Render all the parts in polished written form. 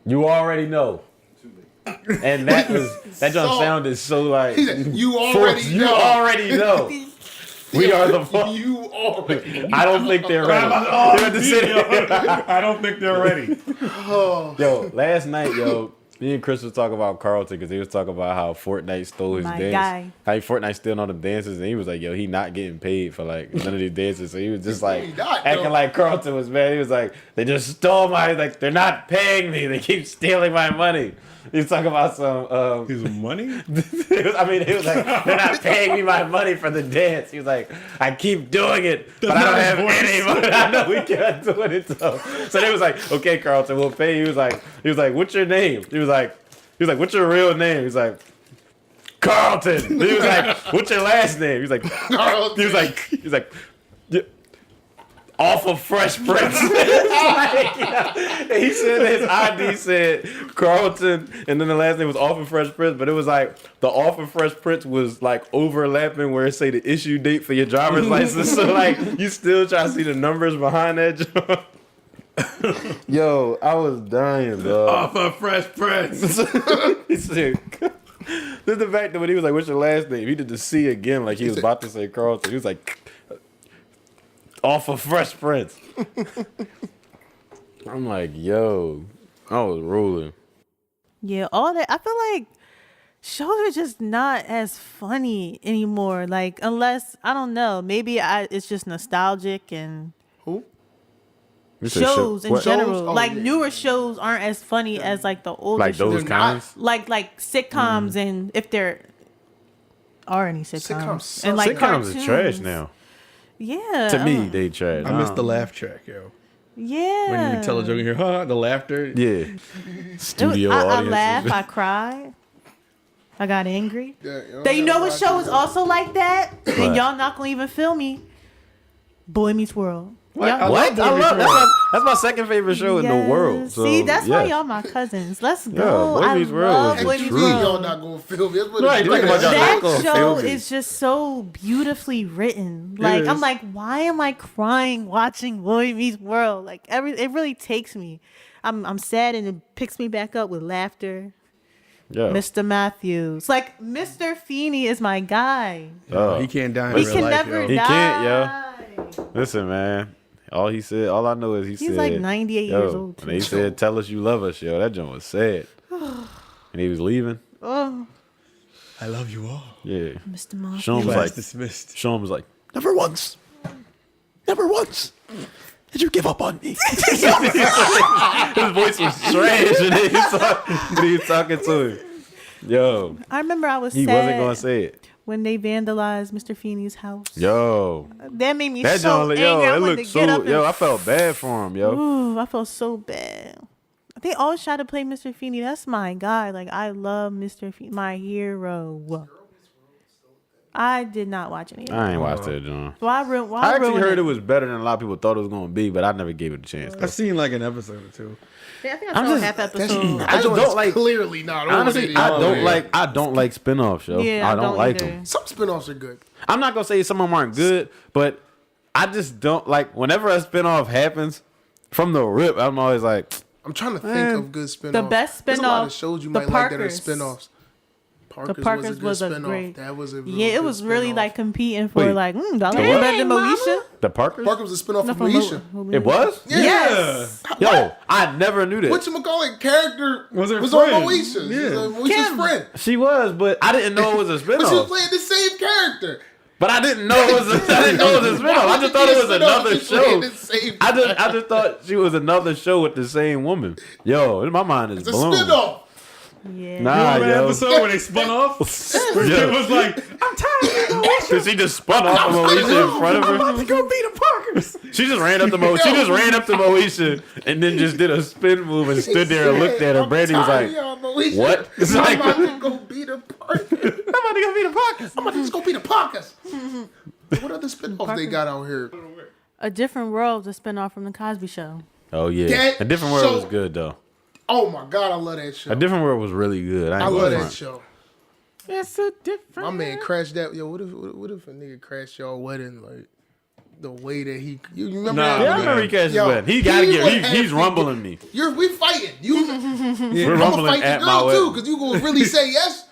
You already know. And that jump sounded so like you already know. You already know. We are the fuck. You already know. I don't think they're ready. I don't think they're ready. Yo, last night, me and Chris was talking about Carlton because he was talking about how Fortnite stole his dance. Guy. How Fortnite stealing all the dances, and he was like, yo, he not getting paid for like none of these dances. So he was just like acting like Carlton was mad. He was like, they just stole like they're not paying me. They keep stealing my money. He was talking about some his money? he was like, they're not paying me my money for the dance. He was like, I keep doing it, but I don't have any money. I know we can't do it though. So they was like, okay, Carlton, we'll pay you. He was like, what's your name? He was like, what's your real name? He was like, Carlton. He was like, what's your last name? He was like, Carlton. He was like, off of Fresh Prince. He said his ID said Carlton, and then the last name was off of Fresh Prince, but it was like the off of Fresh Prince was like overlapping where it say the issue date for your driver's license. So like you still try to see the numbers behind that. Yo, I was dying, dog. Off of Fresh Prince. He said, this is the fact that when he was like, what's your last name? He did the C again like he was about to say Carlton. He was like, off of Fresh Prince. I'm like, yo, I was rolling. Yeah, all that. I feel like shows are just not as funny anymore. Like, unless, I don't know, maybe it's just nostalgic and who? Shows in general. Oh, like, yeah. Newer shows aren't as funny as, like, the older like shows. those kinds? Like sitcoms and if there are any sitcoms. And, like, sitcoms cartoons. are trash now. Yeah. To me, they trash. I missed the laugh track, yo. Yeah. When you tell a joke and hear, the laughter. Yeah. Studio I audience. laughed, I cried. I got angry. Yeah, You know what show is also like that? What? And y'all not gonna even feel me. Boy Meets World. What? Y'all- What? That's my second favorite show in the world. So, See, that's why yes. y'all my cousins. Let's go. Boy I Meets World love was Boy the Meets truth. Y'all World. not gonna feel me. That's what Right, it's think about y'all That not gonna show feel me. is just so beautifully written. Like, I'm like, why am I crying watching Boy Meets World? Like, it really takes me. I'm sad and it picks me back up with laughter. Yeah. Mr. Matthews. Like, Mr. Feeney is my guy. He can't die in He real can life, never yo. die. He can't, Listen, man. All I know is he said. He's like 98 years old. And he said, tell us you love us, yo. That joint was sad. And he was leaving. Oh, I love you all. Yeah. Mr. Matthews. Sean was Class like, dismissed. never once did you give up on me. His voice was trash and he was talking to him. Yo, I remember I was he sad wasn't going to say it. when they vandalized Mr. Feeney's house. Yo. That made me That so joint, angry. I it wanted looked to get up and I felt bad for him, yo. Ooh, I felt so bad. They always try to play Mr. Feeney. That's my guy. Like, I love Mr. Feeney, my hero. I did not watch any of it. I ain't watched that, John. Why I actually heard it was better than a lot of people thought it was going to be, but I never gave it a chance. I've seen like an episode or two. I think I saw half episode. I don't like. clearly not. Honestly, I don't like spinoffs, yo. Yeah, I don't like either. them. Some spinoffs are good. I'm not gonna say some of them aren't good, but I just don't like. Whenever a spinoff happens, from the rip, I'm always like, I'm trying to think of good spinoffs. The best There's a lot of spinoff, shows you The might like that are Parkers. spinoffs. The Parkers was a spinoff. great. That was a real Yeah, it good was really spinoff. like competing for Wait, like, do I like what? it better than Moesha? the Parkers. Parker was a spinoff No, of from Moesha. It was. Yeah. Yes. Yo, I never knew that. Whatchamacallit character Was her on friend. Moesha. Yeah. She was Moesha's Kim. friend. She was, but I didn't know it was a But she was spinoff. playing the same character. But I didn't know it was. I didn't know it was a spinoff. I just thought it was another show. I just thought she was another show with the same woman. Yo, my mind is It's a blown. spinoff. Yeah. Nah, Remember that yo. episode where they spun off? Where Yeah. Kim was like, I'm tired of Moesha. Cause she just spun off of Moesha in front of I'm about her. to go beat the Parkers. She just ran up to Moesha. She just ran up to Moesha and then just did a spin move and stood there and looked at her. Brandy was like, "What?" It's I'm like, about to go beat the Parkers. I'm about to go beat the Parkers. I'm about to just go beat the Parkers. What other spinoffs they got out here? A Different World is a spinoff from The Cosby Show. Oh yeah, That A Different World show- was good though. Oh my God, I love that show. A Different World was really good. I ain't love gonna that front. show. It's a different. My man crashed that. Yo, what if a nigga crashed y'all wedding? Like, the way that you remember Nah. that? Yeah, I remember he catches Yo, wet. He gotta would get. have He's to rumbling get- me. We fighting. We're I'm gonna rumbling fight at the my girl wedding. too, because you gonna really say yes.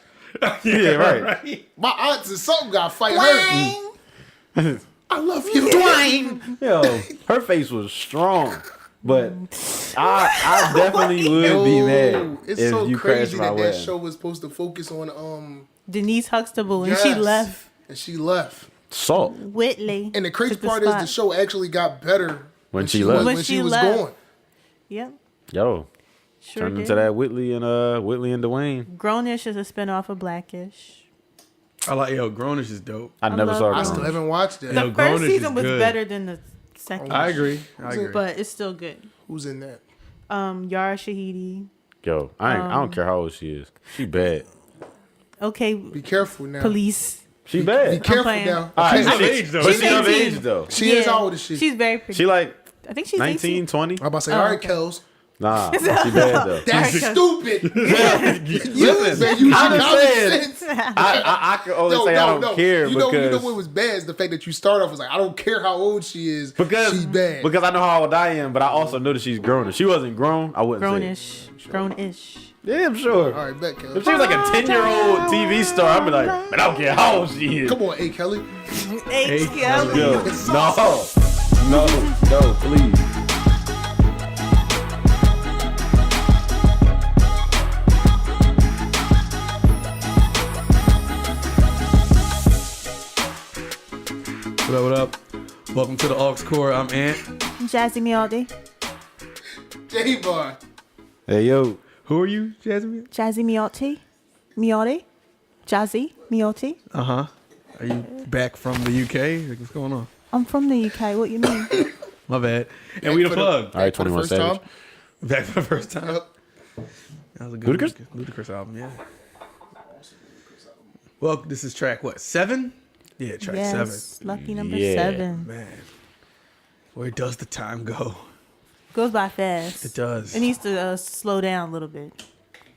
Yeah, right. My aunts or something got to fight her. I love you, Dwayne. Yo, her face was strong, but I definitely would be mad It's if so you crazy crashed my that wedding. show was supposed to focus on Denise Huxtable, and yes. she left. And she left. Salt. Whitley. And the crazy took part is the spot. show actually got better When she left. when When she she was left. going. Yep. Yo, Sure turned did. into that Whitley and Dwayne. Grownish is a spinoff of Blackish. I like Grownish is dope. I never love saw it. I it. still haven't watched it. The Yo, first Grownish is season was good. better than the second. I agree. I agree. But it's still good. Who's in that? Yara Shahidi. Yo, I don't care how old she is. She bad. Okay, Be careful now. police. She Be bad. careful playing. now. All right, She's of she- age, though. But She's she of 18. age though. She is. How old is she? She's very pretty. She like I think she's 19, 18. 20. I'm about to say, Oh, all right, okay. Kels. Nah, she bad though. That's Okay. stupid. Listen, you I'm got just common saying. sense. I can only say I don't care you know because what was bad is the fact that you start off was like, I don't care how old she is. because she's bad. because I know how old I am, but I also know that she's grown. If she wasn't grown, I wouldn't say it. Grownish. Grownish. Yeah, I'm sure. All right, bet, Kels. If she was like a 10-year-old TV star, I'd be like, man, I don't care how old she is. Come on, A. Kelly. Hey, Kelly. Yo, no, please. What up? Welcome to the Aux Core. I'm Ant. Jazzy Miotti. J-Bar. Hey, yo. Who are you, Jasmine? Jazzy Miotti. Miotti. Jazzy Miotti. Are you back from the UK? Like, what's going on? I'm from the UK. What you mean? My bad. And we the For the- plug. All right, For the 21 first Savage. time? Back for the first time. Yep. That was a good Ludacris? Ludacris album, yeah. Well, this is track what? 7? Yeah, track 7. Yes. Lucky number Yeah. 7. Man, where does the time go? Goes by fast. It does. It needs to slow down a little bit.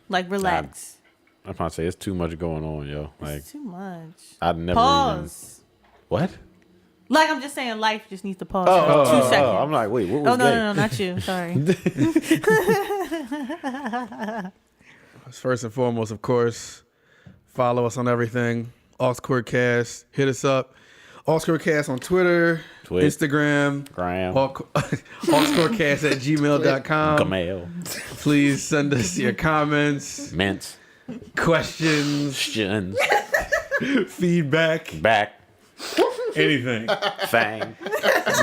Like relax. I'm trying to say it's too much going on, yo. Like It's too much. I'd never Pause. even. What? Like I'm just saying, life just needs to pause Oh, for 2 seconds. I'm like, wait, what was Oh no, that? no, not you. Sorry. First and foremost, of course, follow us on everything. AusCoreCast. Hit us up. AusCoreCast on Twitter, Twit. Instagram. Graham. AusCoreCast@gmail.com. Camille. Please send us your comments, Mints. questions, Shins. feedback, Back. anything. Fang.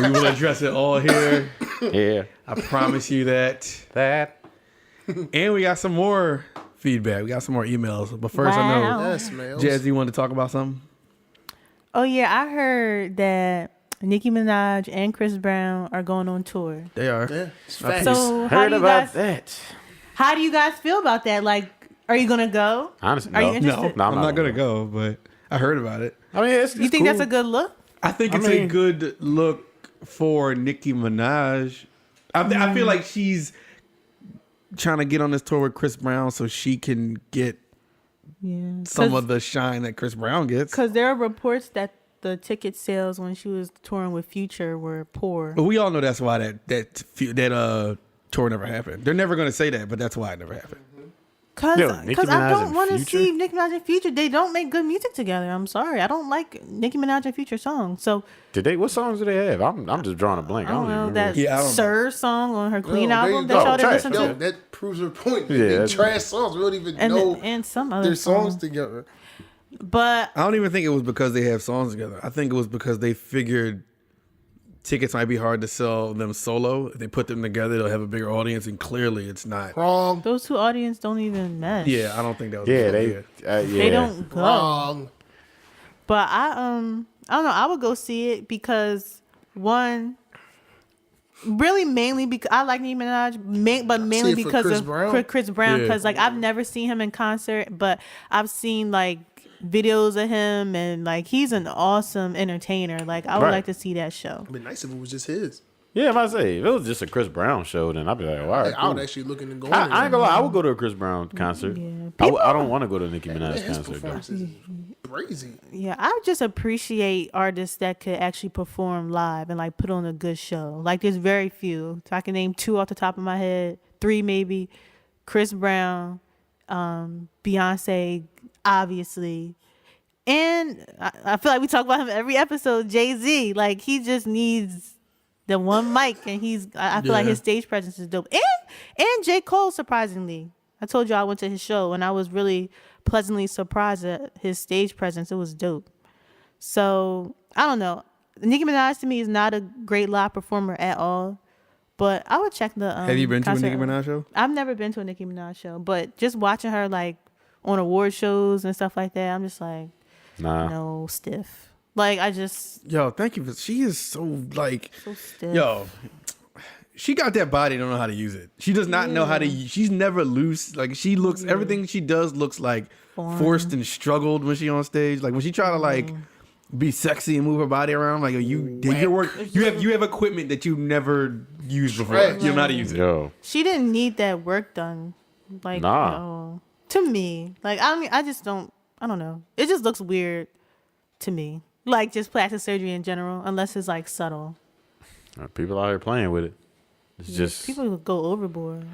We will address it all here. Yeah. I promise you that. That. And we got some more feedback. We got some more emails. But first, I know, Wow. Yes, man. Jazzy, you wanted to talk about something? Oh yeah, I heard that Nicki Minaj and Chris Brown are going on tour. They are. Yeah, it's I facts. So how Heard do you about guys that. how do you guys feel about that? Like, are you gonna go? Honestly, Are no. you interested? No, I'm not going to go, but I heard about it. I mean, it's You think cool. that's a good look? I think I it's a mean- good look for Nicki Minaj. I feel like she's trying to get on this tour with Chris Brown so she can get Yeah. some of the shine that Chris Brown gets. Because there are reports that the ticket sales when she was touring with Future were poor. But we all know that's why that tour never happened. They're never going to say that, but that's why it never happened. Cause Yo, Nicki I Minaj don't and want to Future? see Nicki Minaj and Future. They don't make good music together. I'm sorry. I don't like Nicki Minaj and Future songs. So Did they? What songs do they have? I'm just drawing a blank. I don't know even that remember. Yeah, I don't know. Sir song on her Queen Yo, album they- that oh, y'all didn't trash. listen Yo, to, that proves her point. Yeah, They that's- trash songs. We don't even and know and some other their songs songs. together. But I don't even think it was because they have songs together. I think it was because they figured tickets might be hard to sell them solo. If they put them together, they'll have a bigger audience, and clearly it's not. Wrong. those two audience don't even mesh. Yeah, I don't think that was. Yeah, the they. idea. Yeah. They don't go. Wrong. But I don't know. I would go see it because one, really mainly because I like Nicki Minaj, but mainly it for because Chris of Brown? Chris Brown. Yeah. Because like I've never seen him in concert, but I've seen like videos of him, and like he's an awesome entertainer. Like I would Right. like to see that show. It'd be nice if it was just his. Yeah, if I say if it was just a Chris Brown show, then I'd be like, all right, Like, I would cool. actually look into going. I ain't gonna lie, I would go to a Chris Brown concert. Yeah. I don't want to go to a Nicki Minaj His concert though. performances is crazy. Yeah, I just appreciate artists that could actually perform live and like put on a good show. Like there's very few. So I can name 2 off the top of my head, 3 maybe. Chris Brown, Beyonce, obviously. And I feel like we talk about him every episode, Jay-Z. Like he just needs the one mic and I feel like his stage presence is dope. And J. Cole, surprisingly. I told you I went to his show and I was really pleasantly surprised at his stage presence. It was dope. So I don't know. Nicki Minaj to me is not a great live performer at all. But I would check the Have you been to a concert. Nicki Minaj show? I've never been to a Nicki Minaj show, but just watching her like on award shows and stuff like that, I'm just like, no, stiff. Like I just Thank you. She is so like, so stiff. She got that body, don't know how to use it. She does not know how to. She's never loose. Like she looks, everything she does looks like forced and struggled when she on stage. Like when she try to like be sexy and move her body around. Like you did your work. You have equipment that you never used before. Right. You don't know how to use it. Yo, She didn't need that work done. Like no. To me, like I just don't. I don't know. It just looks weird to me. Like just plastic surgery in general, unless it's like subtle. people out here playing with it. It's just People go overboard.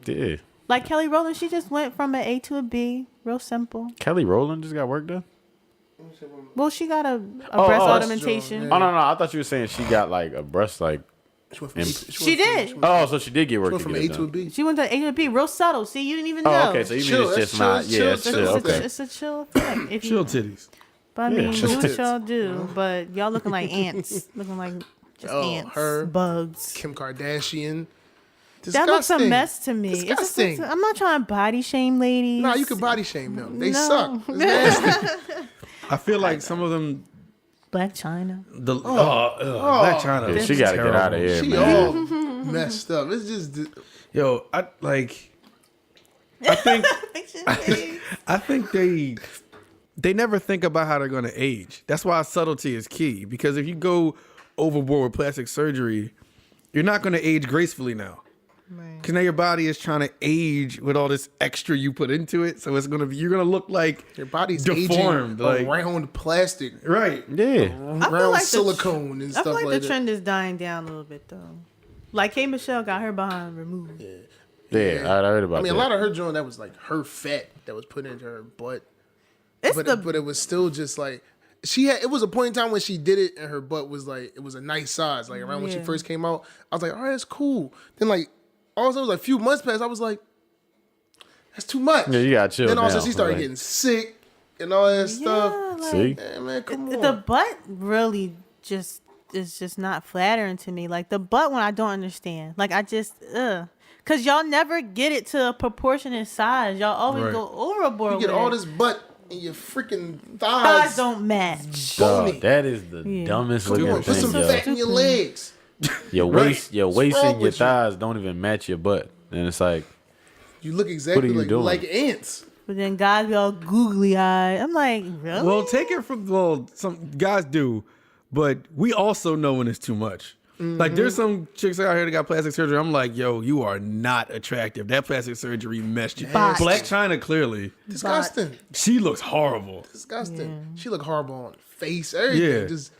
Yeah. Like Kelly Rowland, she just went from an A to a B, real simple. Kelly Rowland just got work done. Well, she got a breast augmentation. Yeah. Oh no, I thought you were saying she got like a breast like. She went from She did. Oh, so she did get work. She went from to A get it to a done. B. She went to A to a B, real subtle. See, you didn't even know. Oh, okay. So you Chill, mean it's just that's not? chill, Yeah, it's chill, chill. chill. Okay. It's a chill thing. If Chill you, titties. but I mean, chill do what tits. y'all do. But y'all looking like ants. Looking like just ants. Her, bugs. Kim Kardashian. That looks a Disgusting. mess to me. Disgusting. I'm not trying to body shame ladies. Nah, you can body shame them. They No. suck. It's nasty. I feel like some of them. Black China. Black China. Yeah, she got to get out of here, She man. all messed up. It's just Yo, I think they never think about how they're going to age. That's why subtlety is key. Because if you go overboard with plastic surgery, you're not going to age gracefully now. Because now your body is trying to age with all this extra you put into it. So you're going to look like your body's deformed. aging around plastic, Right. Yeah. around like silicone and I stuff feel like like the that. trend is dying down a little bit though. Like K. Michelle got her behind removed. Yeah, I heard about that. I mean, a lot of her joint that was like her fat that was put into her butt, It's but it was still just like it was a point in time when she did it and her butt was like it was a nice size. Like around when she first came out, I was like, all right, that's cool. Then like also like a few months passed, I was like, that's too much. Yeah, you got chill. Then also now, she started like, getting sick and all that stuff. like, See, Hey, man, come on. the butt really just is just not flattering to me. Like the butt one, I don't understand. Like I just cause y'all never get it to a proportionate size. Y'all always go overboard. You get with all it. this butt and your freaking Thighs thighs. don't match. bony. dog, that is the dumbest Come looking on, put some thing, yo. fat in your legs. Your waist wrong and your with you? thighs don't even match your butt, and it's like, You look exactly you doing? like ants. But then guys be all googly eyed. I'm like, really? Well, take it from some guys do, but we also know when it's too much. Like there's some chicks out here that got plastic surgery. I'm like, yo, you are not attractive. That plastic surgery messed you. Botched. Black China clearly, Disgusting. she looks horrible. Disgusting. She look horrible on face, everything. Yeah. Just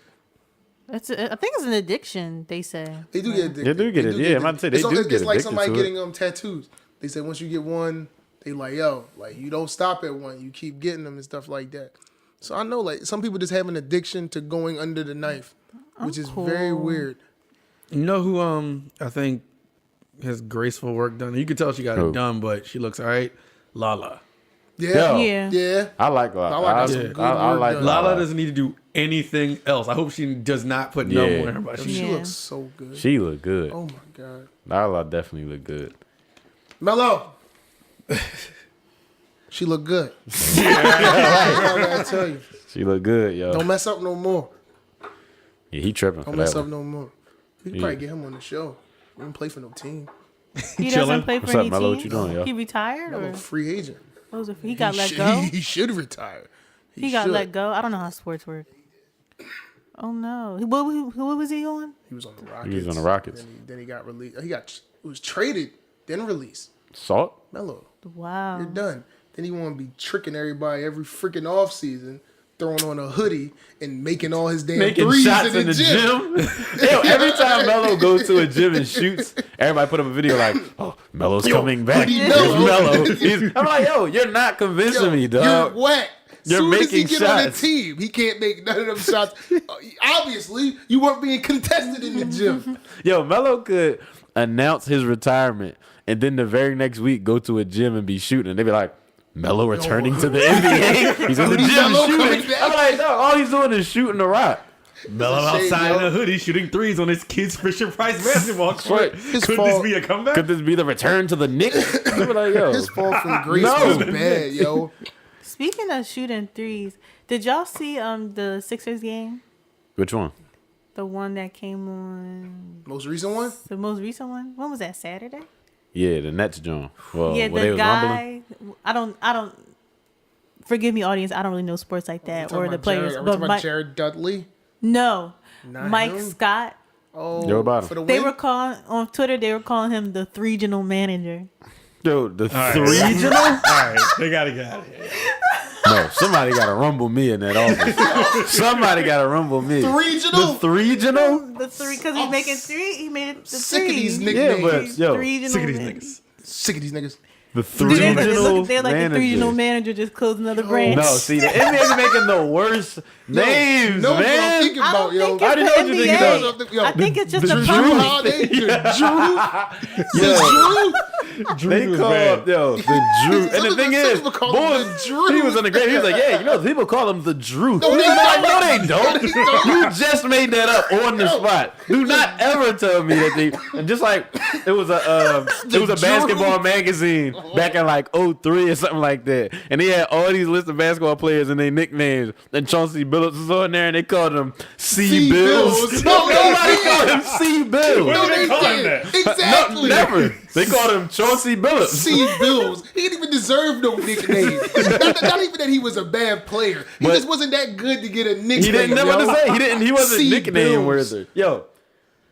I think it's an addiction. They say. they do get addicted. They do get it. Yeah, I'm about to say, they do get It's like addicted somebody to it. getting tattoos. They say once you get one, they like, yo, like you don't stop at one. You keep getting them and stuff like that. So I know like some people just have an addiction to going under the knife, which is very cool. weird. You know who I think has graceful work done? You can tell she got Who? it done, but she looks all right. Lala. Yeah. Yo. Yeah. I like Lala. Lala got some good I work like done. Lala doesn't need to do anything else. I hope she does not put no Yeah. more in her body. She Yeah. looks so good. She look good. Oh my god. Lala definitely look good. Mello. She look good. That's all I gotta tell you. She look good, yo. Don't mess up no more. Yeah, he tripping for Don't that mess up one. no more. We can probably get him on the show. He don't play for no team. He Chilling. doesn't play for What's up, any Mello? What team? you doing, yo? He retired I'm or a free agent. what was it? He got let should- go. He should retire. He got should. let go. I don't know how sports work. Oh no! What was he on? He was on the Rockets. He was on the Rockets. Then he got released. He was traded, then released. Salt? Mello, Wow. you're done. Then he want to be tricking everybody every freaking off season. throwing on a hoodie and making all his damn Making threes shots in the gym. Yo, every time Melo goes to a gym and shoots, everybody put up a video like, "Oh, Melo's coming back." hoodie It's Melo. I'm like, yo, you're not convincing me, dog. You're whack. You're Soon as he making get on the shots. team, he can't make none of them shots. Obviously, you weren't being contested in the gym. Yo, Melo could announce his retirement and then the very next week go to a gym and be shooting. And they be like, Melo returning to the NBA. He's in the gym Melo coming shooting. back. I'm like, dog, all he's doing is shooting the rock. Melo It's a shame, outside in yo. a hoodie shooting threes on his kids Fisher Price basketball court. His Could fault. this be a comeback? Could this be the return to the Knicks? They be like, yo. His fall from grace No. was bad, yo. Speaking of shooting threes, did y'all see the Sixers game? Which one? The one that came on, Most recent one? the most recent one. When was that? Saturday? Yeah, the Nets joint. Well, Yeah, where they the was rumbling. guy. I don't. Forgive me, audience. I don't really know sports like that or Talking the about players. Jared, But talking about Jared Dudley. no, Not Mike him? Scott. Oh, Yo, about him. for the They win? were calling on Twitter. They were calling him the regional manager. Yo, the right. regional? All right, they gotta get out of here. No, somebody got to rumble me in that office. Somebody got to rumble me. Regional? The regional? The three, because he's making three. He made it the Sick of three. these Yeah, nicknames. but yo, Regional Sick of these man- niggas. Sick of these niggas. the They're regional like the regional manager. manager just closed another branch. No, see, the NBA's making the worst names, no, what I'm man. thinking I about, don't yo. think I it's already know the what you're NBA. thinking of. I think it's just the a Drew Drew pump. Holiday? Drew? Yo, Drew they was call bad. up, yo, the Drew. And the thing is, People call him boy, the Drew. he was in the great. He was like, yeah, you know, people call him the Drew. No, they Like, don't. no, they don't. They don't. You just made that up on the spot. Do not ever tell me that they. And just like it was a Drew. basketball magazine back in like 03 or something like that, and they had all these lists of basketball players and their nicknames. And Chauncey Billups was on there, and they called him C Bills. No, they Nobody didn't. called him C Bills. No, they they call him didn't. that? Exactly. No, never. They called him Chauncey Billups. C. Bills. He didn't even deserve no nickname. not even that he was a bad player. He But- just wasn't that good to get a nickname. He didn't know what to yo. say. He wasn't C. nickname Bills. worthy. Yo,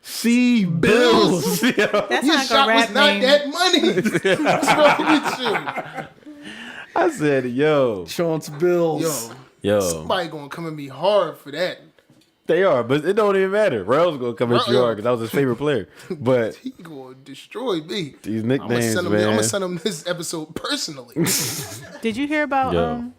C Bills. Yo. That's His not shot a rap was not name. that money. What's wrong with you? I said, yo, Chance Bills. Yo, yo. somebody gonna come at me hard for that. They are, but it don't even matter. Rel's gonna come at you Rel- hard because I was his favorite player. But He gonna destroy me. these I'm gonna nicknames, send him. man. I'm gonna send him this episode personally. Did you hear about Yo.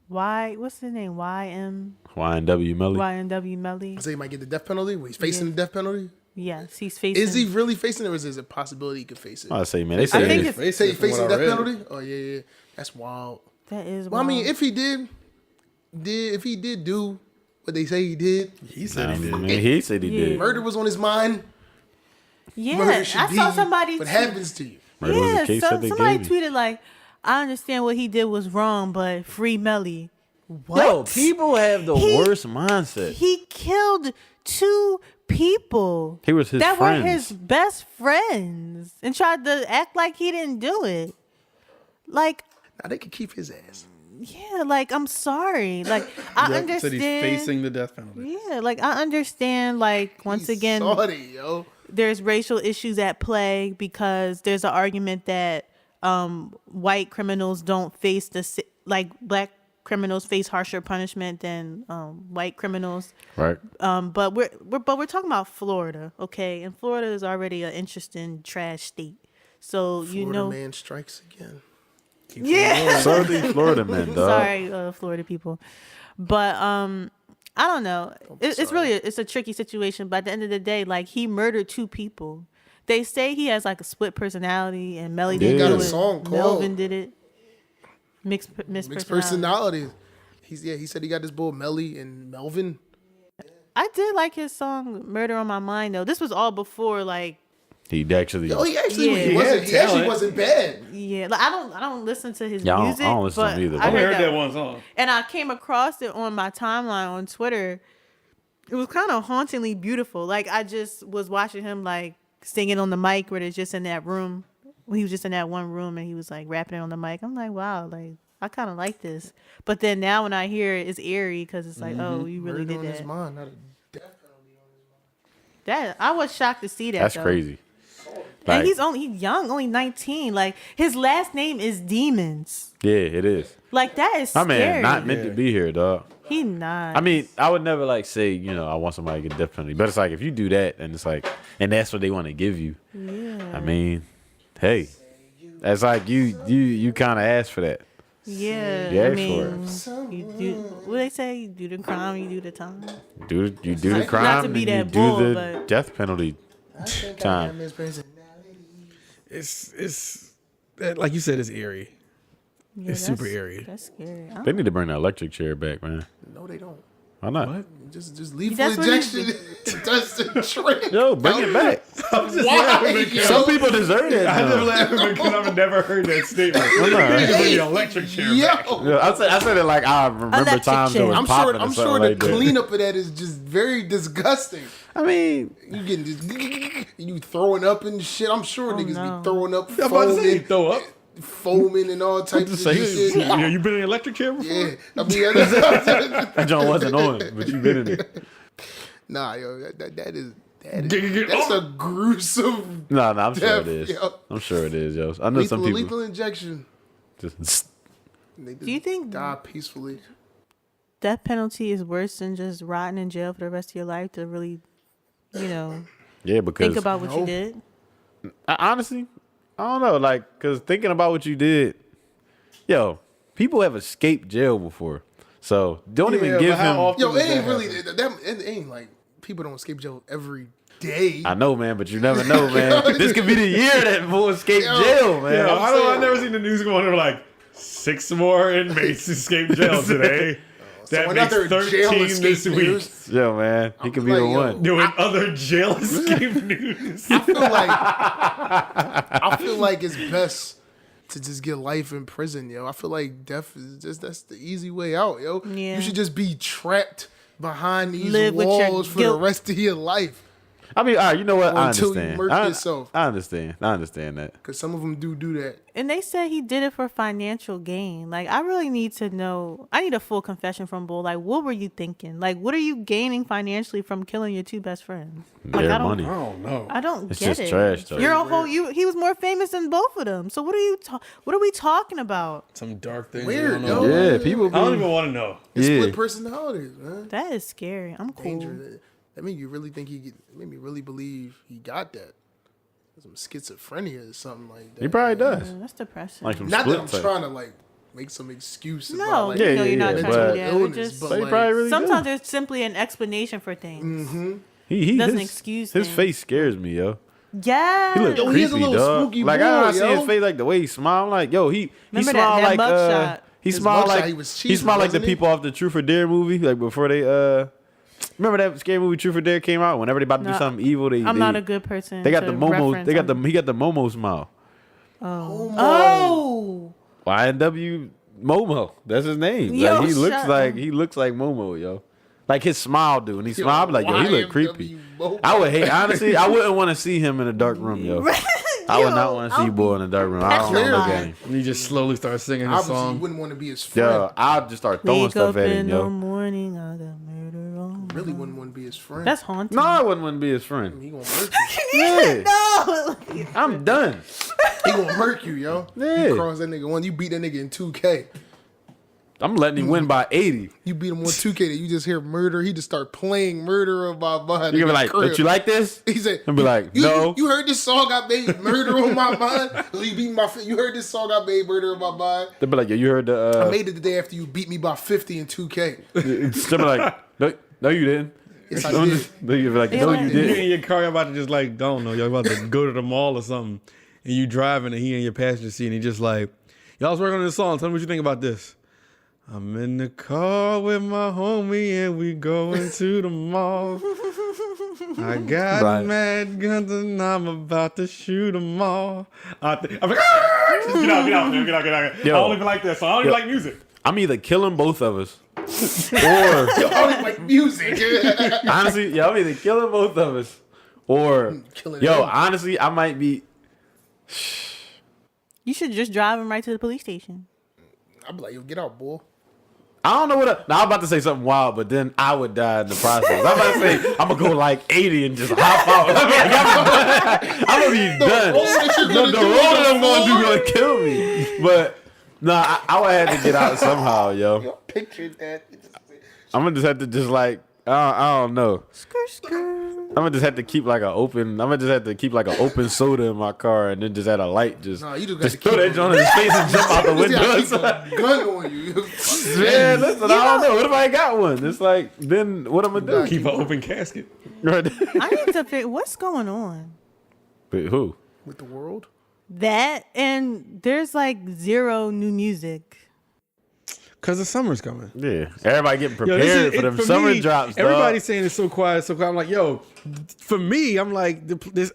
what's his name? YNW Melly. YNW Melly. So he might get the death penalty. He's facing the death penalty. Yes, he's facing. Is he really facing it, or is there a possibility he could face it? I say, man, they I say think it. it's- Say he's facing death penalty. Oh yeah. That's wild. That is. Well, I mean, wild. if he did do what they say he did, He said he did. Man, he said he Yeah. did. murder was on his mind. yeah, Murder should I be saw somebody. what happens to you. Murder was Yeah, the case so that they somebody gave you. tweeted like, "I understand what he did was wrong, but free Melly." What? Yo, people have the He- worst mindset. He killed 2 people. He was his that friends. were his best friends and tried to act like he didn't do it. Like, Now they could keep his ass. yeah, like I'm sorry. Like I Said understand. he's facing the death penalty. Yeah, like I understand. Like once He's again, salty, yo. there's racial issues at play because there's an argument that white criminals don't face like black criminals face harsher punishment than white criminals. Right. But we're talking about Florida, okay? And Florida is already an interesting trash state. So you Florida know, man strikes again. yeah. So these Florida men, dog. Sorry, Florida people, but I don't know. It's really it's a tricky situation. But at the end of the day, like he murdered 2 people. They say he has like a split personality, and Melly didn't got do a it. song called Melvin did it. Mixed Mixed personality. personalities. He said he got this bull Melly and Melvin. I did like his song "Murder on My Mind" though. This was all before like. He actually. Oh, he actually Yeah. he wasn't. He He had actually talent. wasn't bad. Yeah, like I don't listen to his Yeah, I don't- music. I don't listen to but him either, I but- I heard heard that one song. and I came across it on my timeline on Twitter. It was kind of hauntingly beautiful. Like I just was watching him like singing on the mic where they're just in that room. He was just in that one room and he was like rapping it on the mic. I'm like, wow, like I kind of like this. But then now when I hear it, it's eerie because it's like, oh, you really Murder did on his that. mind, not a death penalty on his mind. That I was shocked to see that. That's though. crazy. And he's young, only 19. Like his last name is Demons. Yeah, it is. Like that is My scary. man not meant to be here, dog. He not. I mean, I would never like say, I want somebody to get death penalty. But it's like if you do that and it's like and that's what they want to give you. Yeah. I mean, hey. That's like you kinda asked for that. Yeah. You I asked mean, for you do what they say, you do the crime, you do the time. You do the crime Not to be and that you bull, do the but death penalty. I think Time. I got mispersonality. It's like you said, it's eerie. yeah, It's super that's- eerie. That's scary. I They need to bring the electric chair back, man. No, they don't. Why not? What? Just lethal That's what injection does the trick. Yo, bring it back. Why? Some people deserve it. I though. never laughing because I've never heard that statement. Why not? Bring the electric chair back. Yo. Yeah, I said it like I remember Electric times it chair. was I'm popping sure. or I'm something sure the like that. cleanup of that is just very disgusting. I mean, You getting just you throwing up and shit. I'm sure niggas no. be throwing up, I'm about to say, foaming, throw up. foaming and all types of say, shit. Yeah, you been in an electric chair before? Yeah, I mean, that's, that John wasn't on, but you been in it. nah, yo, that's a gruesome No, I'm sure death, it is. yo. I'm sure it is, yo. I know some people lethal injection. just. They just Do you think die peacefully? death penalty is worse than just rotting in jail for the rest of your life to really, Yeah, because think about what you No. did? honestly, I don't know, like, because thinking about what you did, yo, people have escaped jail before, so don't even give him. Yo, it ain't really it ain't like people don't escape jail every day. I know, man, but you never know, man. This could be the year that will escape Yo. jail, man. Yeah, I'm saying- I've never seen the news going over like 6 more inmates escaped jail today. That So makes another jail 13 escape this week. news. Yo, man, he could be the like, yo. one. Doing other jail escape news. I feel like it's best to just get life in prison, yo. I feel like death is just that's the easy way out, yo. Yeah. You should just be trapped behind these Live with your walls for guilt. the rest of your life. I mean, all right, you know what? Or I until you understand. murk yourself. I understand. I understand that. Because some of them do that. And they said he did it for financial gain. Like, I really need to know. I need a full confession from Bull. Like, what were you thinking? Like, what are you gaining financially from killing your two best friends? Like, Their I don't, money. I don't know. I don't It's get just it. trash, though. You're a whole. He was more famous than both of them. So what are we talking about? Some dark things. Weird, I don't know. yo. Yeah, people. I don't Be, even want to know. It's Yeah. split personalities, man. That is scary. I'm cool. Dangerous. That made you really think made me really believe he got that. Some schizophrenia or something like that. he probably does. Yeah, that's depressing. Like some Not that split I'm type. trying to like make some excuse No, about like you know Yeah, you're not yeah, trying but- to do that. illness, We're just, but But he like, probably really sometimes do. there's simply an explanation for things. Mm-hmm. He doesn't his, excuse his things. face scares me, yo. Yeah. He look Yo, creepy, he is a little dog. spooky Like boy, I see yo. his face, like the way he smiled. I'm like, yo, he Remember smiled that like mugshot? he His smiled mugshot, like he was he cheesy, smiled like the wasn't he? people off the Truth or Dare movie, like before they remember that scary movie Truth or Dare came out. Whenever they about to do No, something evil, I'm not a good person. They got to the Momo. reference. They got the he got the Momo smile. Oh. YNW Momo. That's his name. Yo, Like shut he looks like Momo, yo. Like his smile, dude. When he smiled, I'm like, yo, he look YNW creepy. Momo. I would hate, honestly, I wouldn't want to see him in a dark room, yo. I would not want to see you boy in a dark room. I don't know petrified. that game. And you just slowly start singing the Obviously, you song. wouldn't want to be his friend. Yo, I'll just start throwing Wake stuff up at in him, the yo. morning, I got murder on. Really wouldn't want to be his friend. That's haunting. No, I wouldn't want to be his friend. He gonna murk you. Yeah, No. I'm done. He gonna murk you, yo. Yeah. You cross that nigga one. You beat that nigga in 2K. I'm letting him win by 80. You beat him on 2K. Then you just hear murder. He just start playing murder of my mind. You're gonna be like, don't you like this? He said, I'll be like, you, no. You heard this song I made murder on my mind? You beat my. You heard this song I made murder on my mind? They'll be like, yo, you heard the. I made it the day after you beat me by 50 in 2K. They'll be like, no, you didn't. Yes, I did. They'll be like, no, you You didn't. in your car, you're about to just like, don't know, you're about to go to the mall or something, and you driving, and he in your passenger seat, and he just like, y'all was working on this song. Tell me what you think about this. I'm in the car with my homie, and we going to the mall. I got Right. mad guns, and I'm about to shoot them all. I'm like, just get out, man, get out. Yo. I don't even like that song. I don't even like music. I'm either killing both of us, or I don't like music. honestly, I'm either killing both of us, or Killing yo, him. honestly, I might be. You should just drive him right to the police station. I'd be like, yo, get out, boy. I don't know what. Now I'm about to say something wild, but then I would die in the process. I'm about to say I'm gonna go like 80 and just hop out. I'm gonna be done. The road that I'm gonna do gonna kill me. But no, I would have to get out somehow, yo. Picture that. I'm gonna just have to just like I don't know. I'm gonna just have to keep like an open soda in my car, and then just at a light, just throw that joint in his face and jump out the window. Gun on you. Man, listen, I don't know. What if I ain't got one? It's like, then what I'm gonna do? Keep an open casket. Right. I need to figure what's going on. But who? With the world? That and there's like zero new music. Cause the summer's coming. Yeah, everybody getting prepared for them summer drops. Everybody's saying it's so quiet, so quiet. I'm like, yo, for me, I'm like,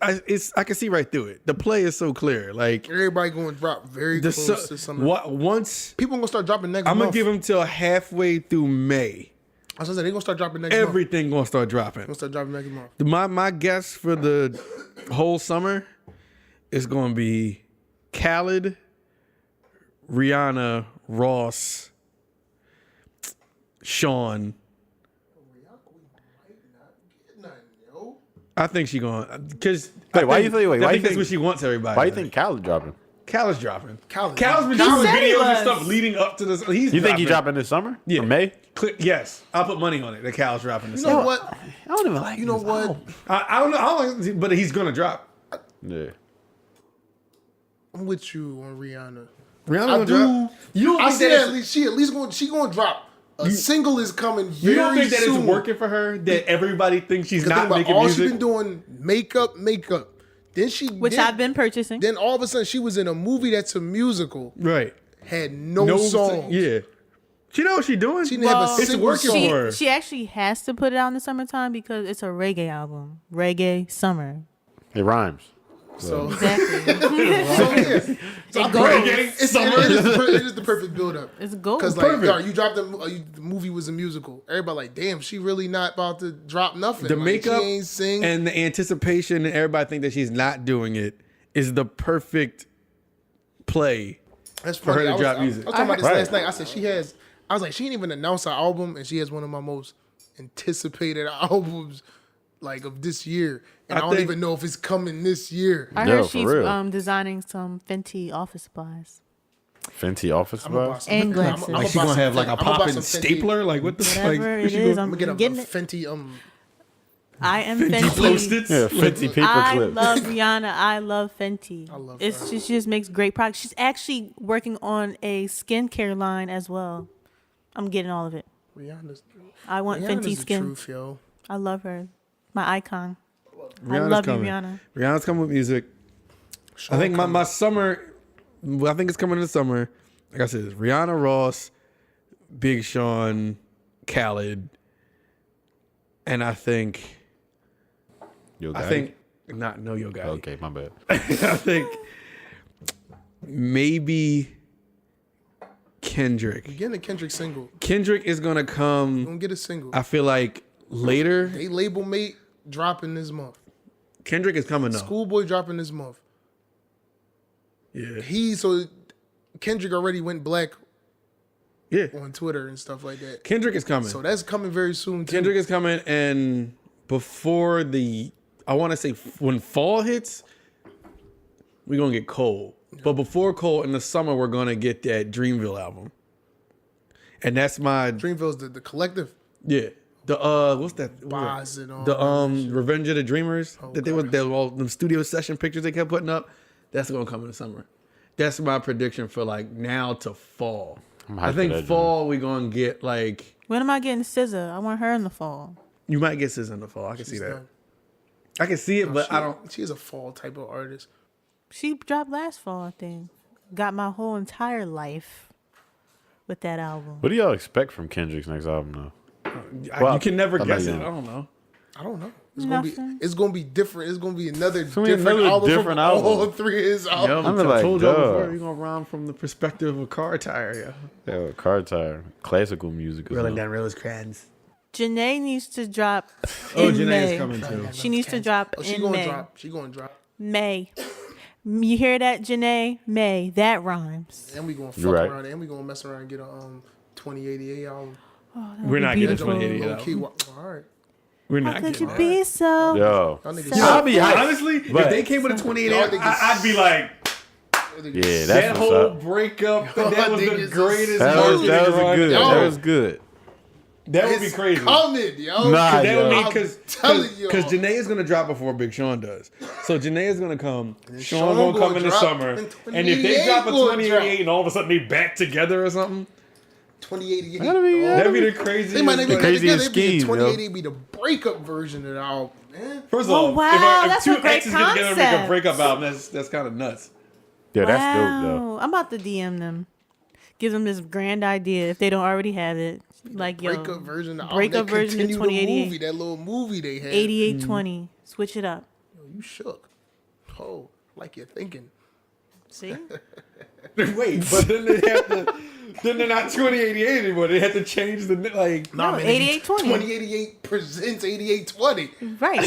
I can see right through it. The play is so clear. Like everybody going to drop very close to summer. Once people gonna start dropping next month. I'm gonna give them till halfway through May. I was gonna say they gonna start dropping next month. Everything gonna start dropping. Gonna start dropping next month. My guess for the whole summer is gonna be Khaled, Rihanna, Ross, Sean. I think she going because why you think? I think that's what she wants everybody. Why you think Khaled dropping? Khaled's dropping. Khaled's been doing videos and stuff leading up to this. You think he dropping this summer? Yeah, Or May. Yes, I'll put money on it. That Khaled's dropping this You know summer. what? I don't even like. You know what? I don't know. I don't like, but he's gonna drop. Yeah. I'm with you on Rihanna. Rihanna I gonna do. drop. You don't I think see that that at least she gonna drop. A single is coming very soon. you don't think that it's working for her? That everybody thinks she's not making all music? She's been doing makeup. Then I've been purchasing. Then all of a sudden she was in a movie that's a musical. Right. Had no songs. Yeah. She know what she's doing. She didn't have a It's single working song. for her. She actually has to put it out in the summertime because it's a reggae album. Reggae summer. It rhymes. So Exactly. so Reggae summer. it is the perfect build-up. It's gold. Because like, you dropped the movie was a musical. Everybody like, damn, she really not about to drop nothing. The like, makeup she ain't sing. and the anticipation and everybody think that she's not doing it is the perfect play That's for her funny. to drop music. I was talking about this last night. I said I was like, she didn't even announce her album, and she has one of my most anticipated albums like of this year. And I don't even know if it's coming this year. I heard she's designing some Fenty office supplies. Fenty office supplies? And glasses. Like she gonna have like a popping stapler? Like what the Whatever it is, I'm gonna get getting a it. Fenty I am Fenty Fenty. Post-its? Yeah, Fenty paper I clips. love Rihanna. I love Fenty. I love She just makes great products. She's actually working on a skincare line as well. I'm getting all of it. Rihanna's I want Fenty the skin. truth, yo. I love her. My icon. Rihanna's I love coming. you, Rihanna. Rihanna's coming with music. I think my summer, I think it's coming in the summer. Like I said, it's Rihanna, Ross, Big Sean, Khaled, and I think Yo not no Yo Gotti. Okay, my bad. I think maybe Kendrick. You're getting a Kendrick single. Kendrick is gonna You're come. gonna get a single. I feel like later. They label mate dropping this month. Kendrick is coming up. Schoolboy dropping this month. Yeah. Kendrick already went black Yeah. on Twitter and stuff like that. Kendrick is coming. So that's coming very soon too. Kendrick is coming, and before I want to say when fall hits, we're gonna get Cole. But before Cole, in the summer, we're gonna get that Dreamville album, and that's my Dreamville's the collective. yeah. The what's that? Boz and all The that Revenge of the Dreamers that they were God. they were all them studio session pictures they kept putting up. That's gonna come in the summer. That's my prediction for like now to fall. I'm hyped I for think that fall we're gonna get like When am I getting SZA? I want her in the fall. you might get SZA in the fall. I can see that. done. I can see it, but I don't. She is a fall type of artist. She dropped last fall, I think. Got my whole entire life with that album. What do y'all expect from Kendrick's next album, though? You can never I'm guess not it. I young. don't know. I don't know. Nothing. It's gonna be different. It's gonna be another gonna be different another album different from album. all three of his albums. I'm like, told y'all duh. before, you're gonna rhyme from the perspective of a car tire. Yeah, car tire, classical music. down Rose Crans. Janae needs to drop Oh, in Janae's May. coming too. She needs to drop She in gonna May. drop. She gonna drop. May. You hear that, Janae? May. That rhymes. And we gonna fuck You're right. around. And we gonna mess around and get a 2088 album. We're not getting beautiful. 2088 Low key, album. all right. We're How not could you getting that. be so? Yo. Y'all niggas So- I'll be hyped. Honestly, But- if they came with a 2088 Y'all album, niggas- I'd be like, Yeah, that that's what's whole up. breakup, that Y'all was the niggas greatest That marketing was run. good. Yo. That was good. That would be It's crazy. coming, yo. Nah, That would yo. be I'm telling y'all. because Janae is gonna drop before Big Sean does. So Janae is gonna come. then Sean Sean gonna come gonna in the drop, summer. and And if they 2088 drop a gonna 2088 and all of a sudden they back together or something, 2088. That'd be- dog. that'd be the craziest. They might not even like- get Craziest together. It'd be scheme, the yo. 2088 be the breakup version of the album, man. First of Oh, all, wow, if that's two a great exes get together and make a concept. breakup album, that's kind of nuts. Yeah, that's dope though. Wow. I'm about to DM them. Give them this grand idea if they don't already have it. Like, yo, Breakup version of the breakup album. That version of continue the 2088. movie, that little movie they had. 8820. Switch it up. Yo, you shook. Oh, like you're thinking. See? Wait, but then they have to. Then they're not 2088 anymore. They have to change the like. Nah, No, man, 8820. 2088 presents 8820. Right.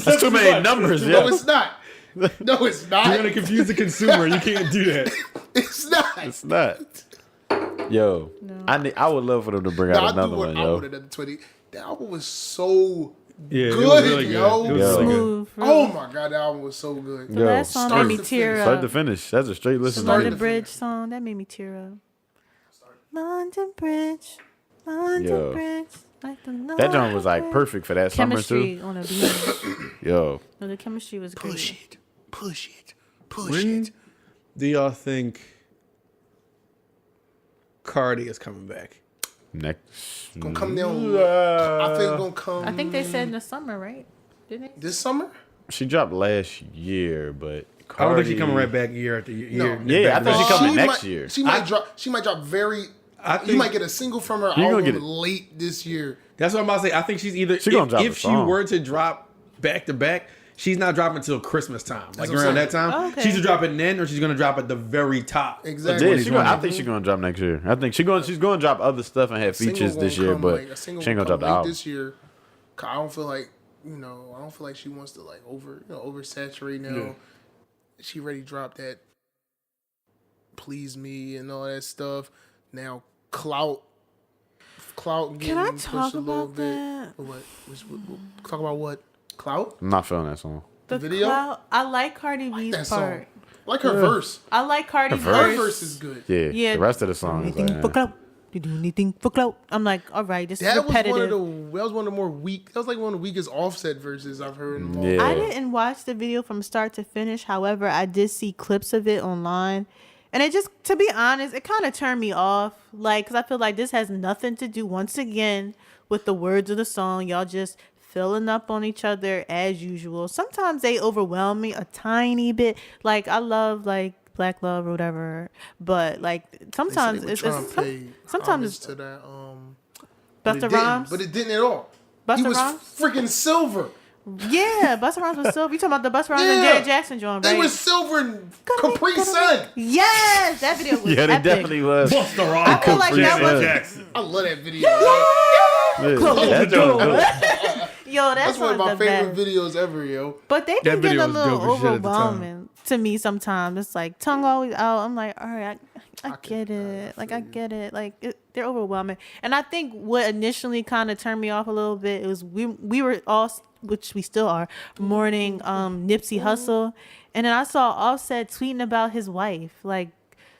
That's too many numbers, No, yeah. it's not. No, it's not. You're gonna confuse the consumer. You can't do that. It's not. It's not. Yo, I would love for them to bring Nah, out I another do one, what I yo. would have done 20. The album was so Yeah, it good, was really good. yo. It was Yo. really good. Smooth. Oh my god, the album was so good. The Yo, last song start made me to tear finish. Start to up. finish. That's a straight listen. Start to to it. London Bridge song that made me tear up. London Bridge, London Yo. Bridge. Like the That joint was like London perfect for that chemistry summer on a beam. too. Yo, No, the chemistry was great. Push it. Push it. Push When it. do y'all think Cardi is coming back? next. Gonna come down. I think it's gonna come I think they said in the summer, right? Didn't they? this summer. She dropped last year, but I don't think she's Cardi- coming right back year after year. No. Yeah, I think she coming next might, year. She might drop. She might drop very. I You think might get a single from her gonna album get it. late this year. that's what I'm about to say. I think she's either She gonna drop a if she song. were to drop back to back, she's not dropping until Christmas time. Like what I'm around saying. that time, Oh, okay. she's either dropping then or she's gonna drop at the very top. Exactly. Yeah, She's I think she's gonna drop next year. I think she's gonna drop other stuff and have Single features gonna this year, come, but like, a she single ain't gonna gonna drop the come late album. this year. 'Cause I don't feel like I don't feel like she wants to like oversaturate now. Yeah. She already dropped that "Please Me" and all that stuff. Now clout getting Can I pushed talk a little about bit. that? What? Talk about what? Clout? I'm not feeling that song. The video? cloud- I like Cardi B's That song. part. Like her verse. I like Cardi's verse? Her verse. verse is good. Yeah, Yeah. the rest of the song is Anything for like, clout. You do anything for clout. I'm like, all right, this is That was repetitive. that was one of the more weak. That was like one of the weakest Offset verses I've heard in a long Yeah. time. I didn't watch the video from start to finish. However, I did see clips of it online. And it just, to be honest, it kind of turned me off. Like, because I feel like this has nothing to do, once again, with the words of the song. Y'all just filling up on each other as usual. Sometimes they overwhelm me a tiny bit. Like, I love, like, Black Love or whatever. But, like, sometimes They were it's trying to pay sometimes homage it's to that. Busta But it Rhymes. didn't. But it didn't at all. He Busta was Rhymes? freaking silver. Yeah, Busta Rhymes was silver. You talking about the Busta Rhymes and Yeah. Janet Jackson joint, right? They was silver and Capri Sun. Yes, that video was yeah, they epic. definitely was. Busta I Rhymes. feel like that was Jackson. I love that video. Yeah, that joint was good. yo. That's one of my the favorite best. videos ever, yo. But they That been getting video a was little dope as shit at the time. overwhelming to me sometimes. It's like tongue always out. I'm like, all right, I get it. Like I get it. Like they're overwhelming. And I think what initially kind of turned me off a little bit was we were all, which we still are, mourning Nipsey Hussle, and then I saw Offset tweeting about his wife, like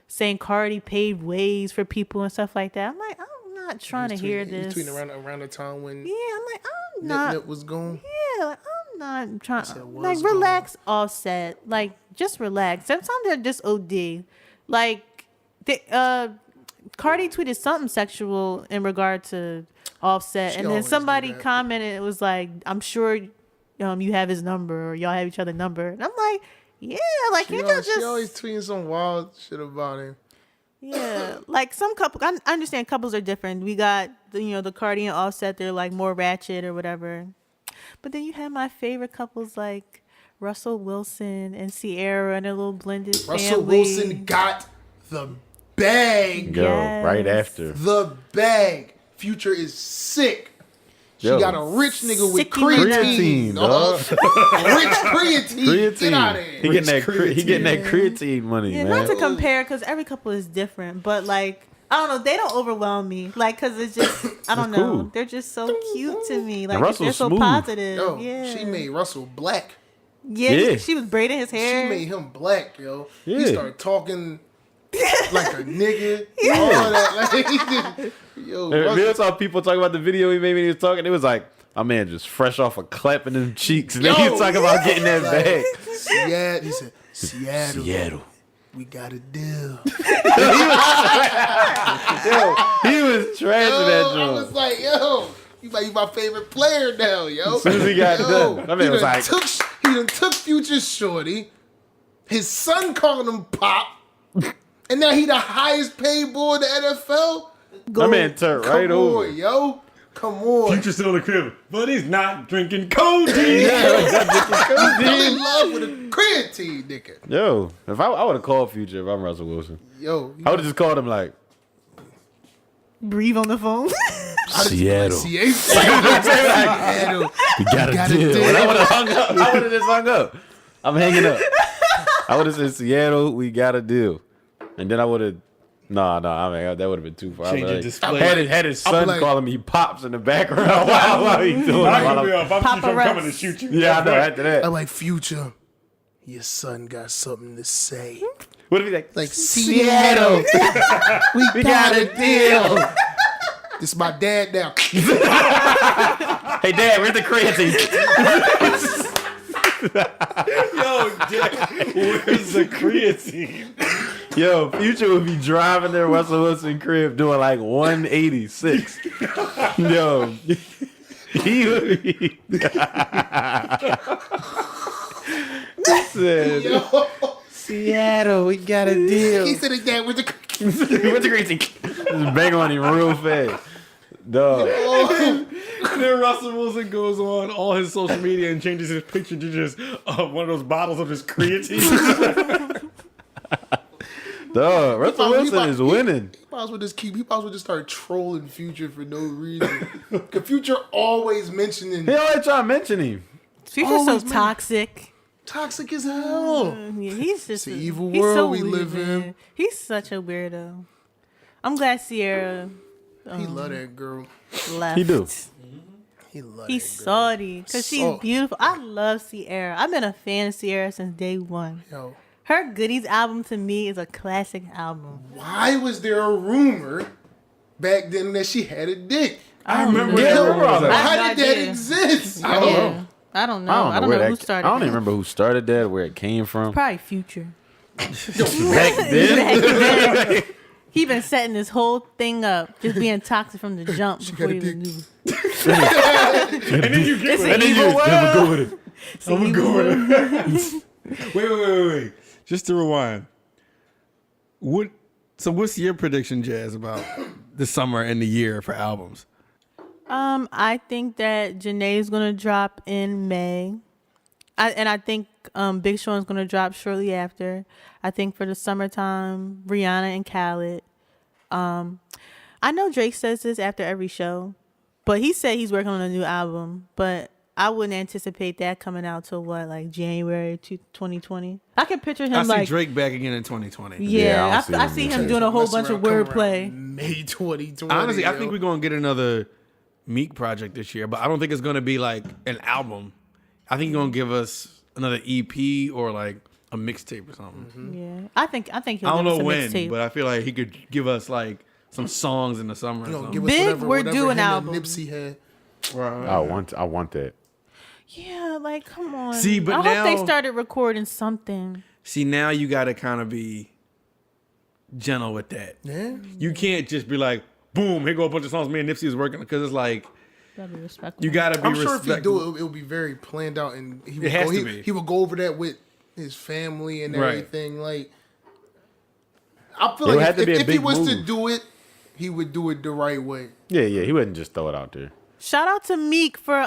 saying Cardi paved ways for people and stuff like that. I'm like, I'm not trying to hear this. He was tweeting around the time when Yeah, I'm like, I'm not. Nip was gone. Yeah, like, I'm not trying. said was Like, relax, Offset. Like, just relax. Sometimes they're just OD. Like, Cardi tweeted something sexual in regard to Offset, She and then always do somebody that. commented, it was like, I'm sure you have his number or y'all have each other's number. And I'm like, yeah, like, She can't always, y'all she always just. tweeting some wild shit about him. Yeah, like some couple. I understand couples are different. We got the Cardi and Offset. They're like more ratchet or whatever. But then you have my favorite couples like Russell Wilson and Ciara and their little blended Russell family. Wilson got the bag. Yo, Yes. right after. The bag. Future is sick. She Yo. got a rich nigga with Sicky with creatine, Creatine, dog. dog. Rich creatine. Get out of He here. getting that creatine money, Yeah, man. not to compare because every couple is different, but like I don't know. They don't overwhelm me. Like, cause it's just, I don't know. cool. They're just so cute to me. Like, Russell's they're so smooth. positive. Yo, yeah. she made Russell black. Yeah. She was braiding his hair. She made him black, yo. Yeah. He started talking like a nigga. All that. Like, yo, Real talk, people talk about the video he made when he was talking. It was like, my man just fresh off a clap in his cheeks. And then he was talking about getting that bag. Seattle. He said, Seattle. We got a deal. He was trashing that I joint. was like, yo, you might be my favorite player now, yo. As soon as he got done, my man was like, he done took Future's shorty. His son called him Pop. And now he the highest paid boy in the NFL. my man turned right Come over. on, yo. Come on. Future's still in the crib, but he's not drinking codeine. Fell in love with a creatine, nigga. Yo, if I would have called Future if I'm Russell Wilson. Yo, I would have just called him like, Breathe on the phone. Seattle. Seattle. We got a deal. And I would have hung up. I would have just hung up. I'm hanging up. I would have said, Seattle, we got a deal. And then I would have, I mean, that would have been too far. Change your Like, display. had his son like- calling me Pops in the background while he doing it. I'm Paparazzi. coming to shoot you. Yeah, I know. After that. I'm like, Future, your son got something to say. What if he like, Seattle. we got a deal. This is my dad now. hey, Dad, where's the creatine? Yo, Dad, where's the creatine? Yo, Future would be driving their Russell Wilson crib doing like 186. Yo, he would be. He said, Yo. Seattle, we got a deal. He said his dad with the What's the crazy? Just bang on him real fast. Dog. Then Russell Wilson goes on all his social media and changes his picture to just one of those bottles of his creatine. Dog. Russell He Wilson is winning. He probably would just start trolling Future for no reason. Cause Future always mentioning He always try to mention him. Future's so Always, man. toxic. toxic as hell. Yeah, he's just It's an evil he's world so we weird, live in. man. He's such a weirdo. I'm glad Sierra He love that girl. left. He do. He love He's that girl. salty because she's Salt. beautiful. I love Sierra. I've been a fan of Sierra since day one. Yo, Her Goodies album to me is a classic album. why was there a rumor back then that she had a dick? I remember Yeah, that. no problem. I have How no did that idea. exist? I don't yo? know. I don't know. I don't know, where who that, started I don't that. even remember who started that, where it came from. Probably Future. Back then. He been setting this whole thing up, just being toxic from the jump before got he a even dick. knew. And then you get It's with an it. evil world. Go with it. I'm gonna go with it. Wait. Just to rewind. What's your prediction, Jazz, about the summer and the year for albums? I think that Janae's gonna drop in May. I think Big Sean's gonna drop shortly after. I think for the summertime, Rihanna and Khaled. I know Drake says this after every show, but he said he's working on a new album. But I wouldn't anticipate that coming out till like January 2020. I can picture him I see like Drake back again in 2020. Yeah, I see him doing a whole bunch of wordplay. May 2020. Honestly, I yo. think we're gonna get another Meek project this year, but I don't think it's gonna be like an album. I think he's gonna give us another EP or like a mixtape or something. Yeah, I think he'll I don't give us know a when, mixtape. but I feel like he could give us like some songs in the summer. Or You know, something. give us Big, whatever, we're whatever doing him and album. Nipsey had. I want that. Yeah, like come on. See, but I now- hope they started recording something. See, now you got to kind of be gentle with that. Yeah. You can't just be like, boom, here go a bunch of songs me and Nipsey is working, because it's like Gotta be respectful. you got to be I'm sure if he respectful. do it, it would be very planned out, and he It would has go. to be. He would go over that with his family and Right. everything. Like, I feel It would like have to be a if he big was to move. do it, he would do it the right way. Yeah, he wouldn't just throw it out there. Shout out to Meek for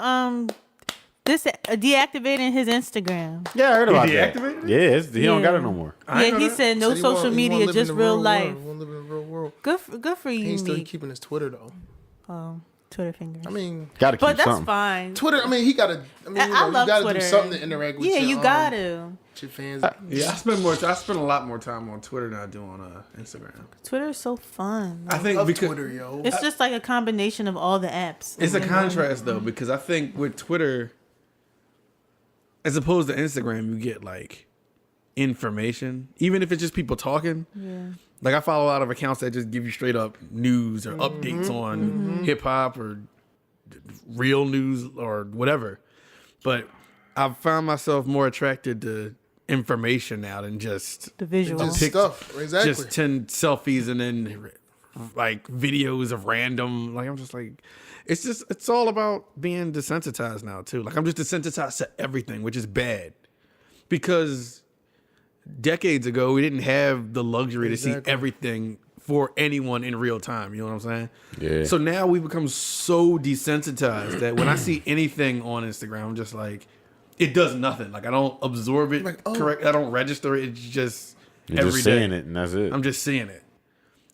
deactivating his Instagram. Yeah, I heard about that. deactivated it? Yeah, he don't got Yeah. it no more. I Yeah, know he that. said no Said he social wanna- he wanna media, live in just the real world. life. He want to live in the real world. Good for He's you, still Meek. keeping his Twitter though. Twitter fingers. I mean, Got to keep but that's something. fine. Twitter. I mean, he got to. I mean, I love you got to Twitter. do something to interact with. Yeah, your, you got to. Your fans. Yeah, I spend a lot more time on Twitter than I do on Instagram. Twitter is so fun. I think love because Twitter, yo. It's just like a combination of all the apps. it's a contrast though, because I think with Twitter, as opposed to Instagram, you get like information, even if it's just people talking. Yeah. Like I follow a lot of accounts that just give you straight up news or updates on hip hop or real news or whatever. But I've found myself more attracted to information now than just The visual. Just stuff. Exactly. just 10 selfies and then like videos of random. Like I'm just like, it's all about being desensitized now too. Like I'm just desensitized to everything, which is bad because decades ago we didn't have the luxury to see everything for anyone in real time. You know what I'm saying? Yeah. So now we become so desensitized that when I see anything on Instagram, I'm just like, it does nothing. Like I don't absorb it correct. I don't register it. It's just You're every just day. seeing it, and that's it. I'm just seeing it.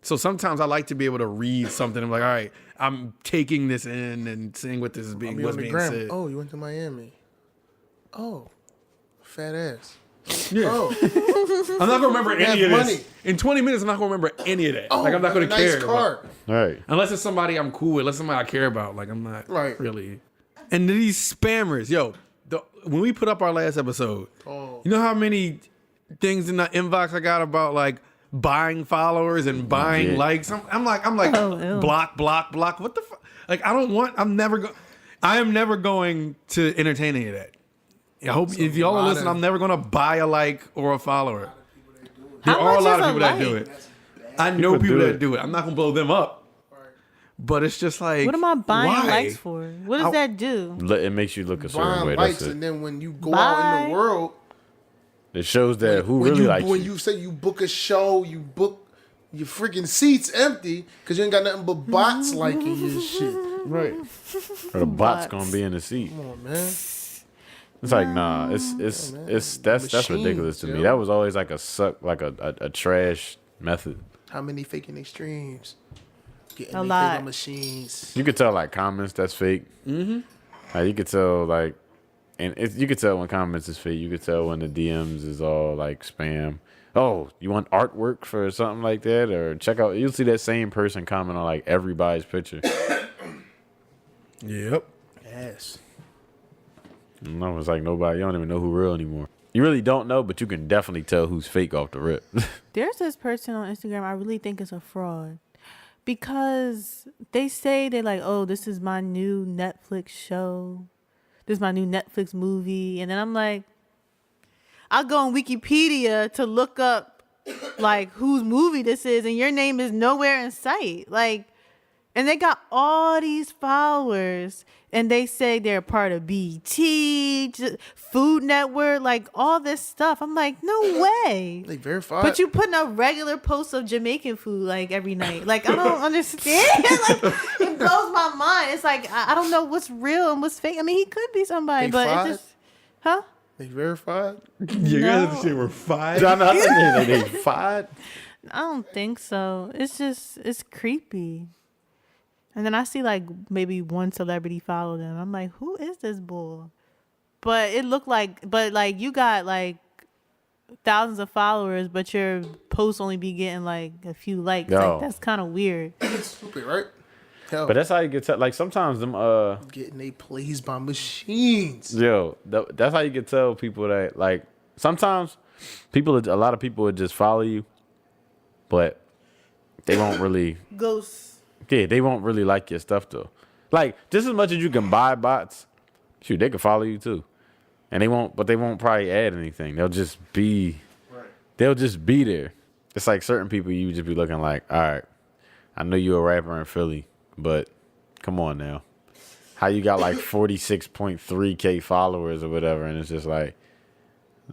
So sometimes I like to be able to read something. I'm like, all right, I'm taking this in and seeing what this is being, what's being said. Oh, you went to Miami. Oh, fat ass. Yeah. Oh, I'm not gonna remember any of money. this. In 20 minutes, I'm not gonna remember any of that. oh, like I'm not gonna nice care. car. About, Right. unless it's somebody I'm cool with, unless somebody I care about. Like I'm not Right. really. And these spammers, yo, when we put up our last episode, you know how many things in the inbox I got about like buying followers and buying likes? I'm like, Oh, block. What the fuck? Like I am never going to entertain any of that. I hope if y'all are listening, I'm never gonna buy a like or a follower. There are a lot of people that do it. I know people that do it. I'm not gonna blow them up. But it's just like, What am I buying why? likes for? What does that do? It makes you look a certain Buying way. likes, That's it. and then when you go out in the world, It shows that who when really you likes when you. you say you book a show, you book your freaking seats empty because you ain't got nothing but bots liking your shit. Right. Or the bot's gonna be in the seat. Come on, man. It's like that's ridiculous to me. That was always like a trash method. How many faking extremes? Getting A they lot. faking machines. You could tell like comments that's fake. Mm-hmm. Like you could tell like, and you could tell when comments is fake. You could tell when the DMs is all like spam. Oh, you want artwork for something like that, or check out. You'll see that same person comment on like everybody's picture. Yep. Yes. No, it's like nobody. You don't even know who real anymore. You really don't know, but you can definitely tell who's fake off the rip. There's this person on Instagram I really think is a fraud because they say they're like, oh, this is my new Netflix show. This is my new Netflix movie. And then I'm like, I'll go on Wikipedia to look up like whose movie this is, and your name is nowhere in sight. Like, and they got all these followers, and they say they're part of BT, Food Network, like all this stuff. I'm like, no way. They verified. But you putting up regular posts of Jamaican food like every night. Like I don't understand. Like it blows my mind. It's like I don't know what's real and what's fake. I mean, he could be somebody, They but fried? it just, huh? They verified. You No. guys say we're five. they fired. I don't think so. It's creepy. And then I see like maybe one celebrity follow them. I'm like, who is this bull? But it looked like, you got like thousands of followers, but your posts only be getting like a few likes. Yo. Like that's kind of weird. Stupid, right? Hell, But that's how you get tell. Like sometimes them getting they plays by machines. that's how you can tell people that like sometimes a lot of people would just follow you, but they won't really. Ghosts. Yeah, they won't really like your stuff though. Like just as much as you can buy bots, shoot, they can follow you too, and they won't probably add anything. They'll just be there. It's like certain people you just be looking like, all right, I know you're a rapper in Philly, but come on now, how you got like 46.3K followers or whatever, and it's just like,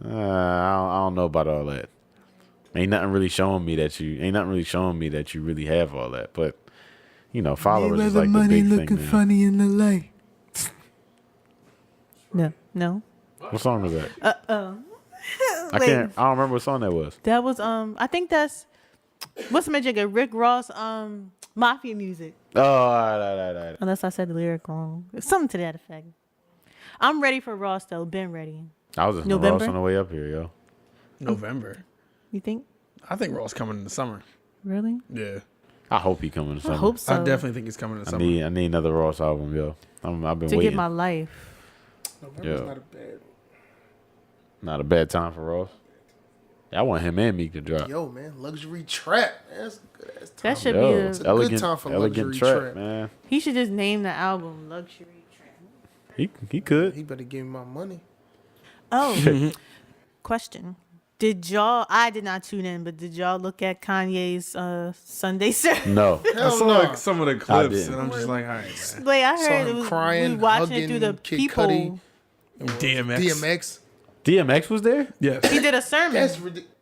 I don't know about all that. Ain't nothing really showing me that you really have all that, but. You know, followers is like the big thing now. funny in the light. No. What song was that? I Wait. don't remember what song that was. That was I think that's what's the magic of Rick Ross Mafia music. Oh, all right. Unless I said the lyric wrong. Something to that effect. I'm ready for Ross though. Been ready. I was listening to November? Ross on the way up here, yo. November. You think? I think Ross coming in the summer. Really? Yeah. I hope he coming to I summer. hope so. I definitely think he's coming in the I summer. need another Ross album, yo. I've been to waiting. get my life. November's Yeah. not a bad. Not a bad time for Ross. I want him and Meek to drop. Yo, man, luxury trap. Man, that's a good ass time. That should Yo, be It's a good time for elegant luxury trap, trap. man. He should just name the album Luxury Trap. He could. He better give me my money. Oh, question. Did y'all, I did not tune in, but did y'all look at Kanye's Sunday service? No. I Hell saw no. like some of the clips, didn't. and I'm just like, all right, man. Wait, I Saw heard him it was crying, we watching it hugging through the Kid people. Cudi. DMX. DMX. DMX was there? Yes. He did a sermon. That's ridiculous.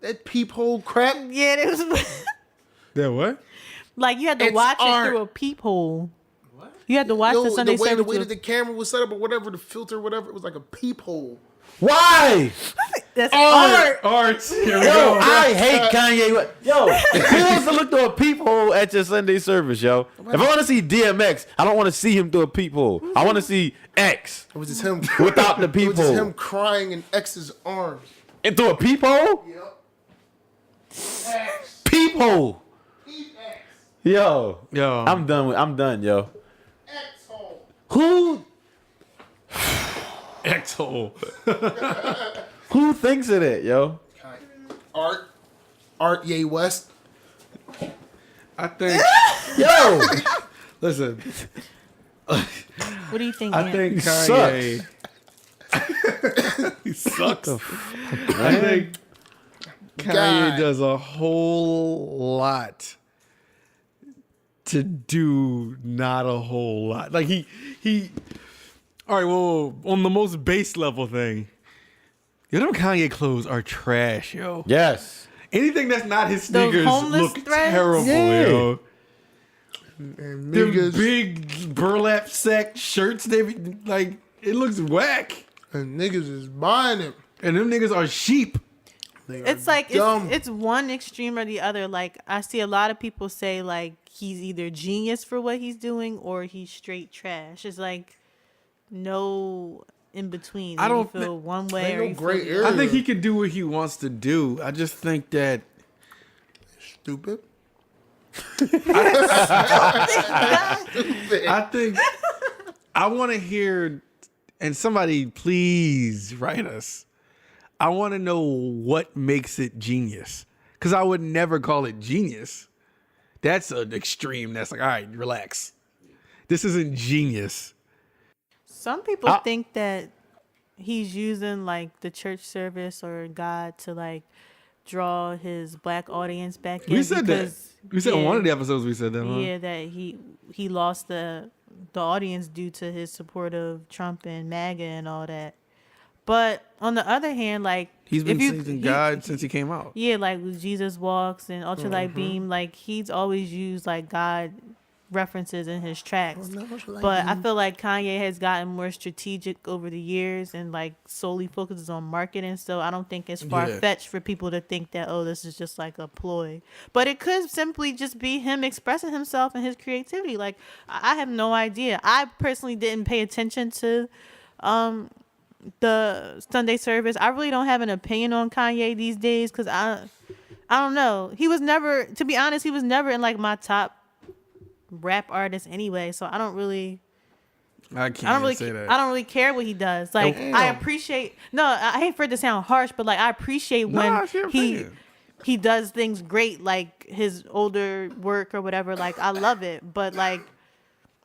That peephole crap. Yeah, it was Yeah, what? like you had to It's watch art. it through a peephole. What? You had to watch Yo, the Sunday the way service. that the camera was set up or whatever, the filter, whatever, it was like a peephole. Why? That's art. Arts. Here we Yo, go. I hate Kanye. Yo, who wants to look through a peephole at your Sunday service, yo? If I want to see DMX, I don't want to see him through a peephole. I want to see X It was just him without the It was just him peephole. crying in X's arms. And through a peephole? Yep. X. Peephole. X. Yo, Yo. I'm done, yo. X-hole. Who X-hole. who thinks of that, yo? Art Ye West. I think. Yo, Listen, What do you think? I Ian? think He Kanye. He sucks. I think Kanye God. does a whole lot to do not a whole lot. Like he all right, well, on the most base level thing, yo, them Kanye clothes are trash, yo. yes. Anything that's not his Those sneakers homeless look threads? terrible, Yeah. yo. And Them niggas, big burlap sack shirts, they like it looks whack. and niggas is buying them. And them niggas are sheep. They It's are like dumb. it's one extreme or the other. Like I see a lot of people say like he's either genius for what he's doing or he's straight trash. It's like no in between. I You don't feel one way ain't or no you gray feel the area. I think he can do what he wants to do. I just think that Stupid. I think I want to hear, and somebody please write us. I want to know what makes it genius, because I would never call it genius. That's an extreme. That's like, all right, relax. This isn't genius. Some people think that he's using like the church service or God to like draw his black audience back in. We said that. because, We said on yeah, one of the episodes we said that. Huh? Yeah, that he lost the audience due to his support of Trump and MAGA and all that. But on the other hand, like He's been if you- seeing he- God since he came out. Yeah, like with Jesus Walks and Ultralight Beam, like he's always used like God references in his tracks. But I feel like Kanye has gotten more strategic over the years and like solely focuses on marketing. So I don't think it's far fetched for people to think that, oh, this is just like a ploy. But it could simply just be him expressing himself and his creativity. Like I have no idea. I personally didn't pay attention to the Sunday service. I really don't have an opinion on Kanye these days because I don't know. He was never, to be honest, he was never in like my top rap artist anyway. So I don't really I can't say that. I don't really care what he does. Like I appreciate. No, I hate for it to sound harsh, but like I appreciate when it's your opinion. he does things great, like his older work or whatever. Like I love it, but like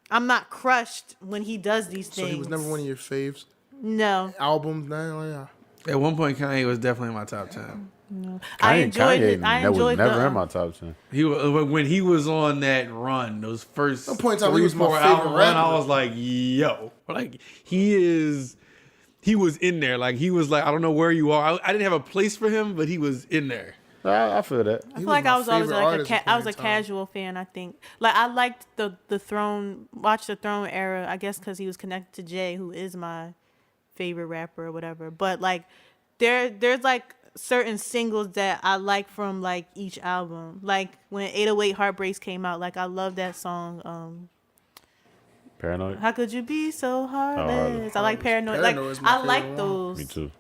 I'm not crushed when he does these things. So he was never one of your faves No, albums. Nah, yeah. At one point, Kanye was definitely in my top 10. I enjoyed Kanye it. I was enjoyed never the. in my top 10. He when he was on that run, those first At point in time, he 3 was my 4 favorite album run, I rapper. was like, yo, like he was in there. Like he was like, I don't know where you are. I didn't have a place for him, but he was in there. I feel that. I feel like I was always favorite like artist at I was a point in time. casual fan. I think like I liked the Throne, watch the Throne era. I guess because he was connected to Jay, who is my favorite rapper or whatever. But like there's like certain singles that I like from like each album. Like when 808 Heartbreaks came out, like I love that song. Paranoid? How could you be so heartless? Heartless. I like Paranoid. Paranoid is Like my I like favorite one. those. Me too.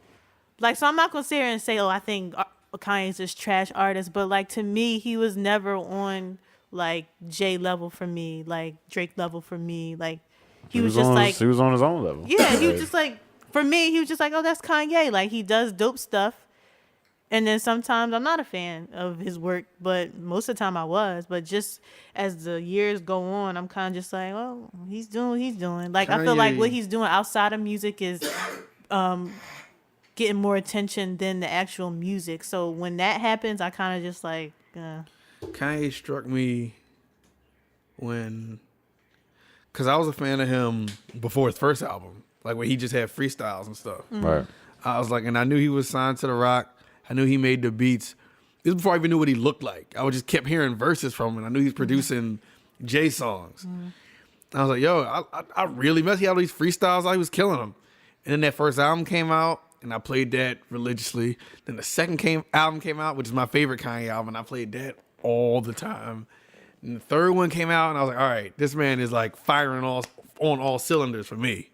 Like, so I'm not gonna sit here and say, oh, I think Kanye's this trash artist, but like to me, he was never on like Jay level for me, like Drake level for me. Like he was just like he was on his own level. Yeah, he was just like, for me, he was just like, oh, that's Kanye. Like he does dope stuff. And then sometimes I'm not a fan of his work, but most of the time I was. But just as the years go on, I'm kind of just like, oh, he's doing what he's doing. Like I feel like what he's doing outside of music is getting more attention than the actual music. So when that happens, I kind of just like. Kanye struck me because I was a fan of him before his first album, like when he just had freestyles and stuff. Mm-hmm. Right. I was like, and I knew he was signed to The Rock. I knew he made the beats. This was before I even knew what he looked like. I just kept hearing verses from him. I knew he was producing Jay songs. I was like, yo, I really messed. He had all these freestyles. I was killing them. And then that first album came out, and I played that religiously. Then the second album came out, which is my favorite Kanye album, and I played that all the time. And the third one came out, and I was like, all right, this man is like firing on all cylinders for me.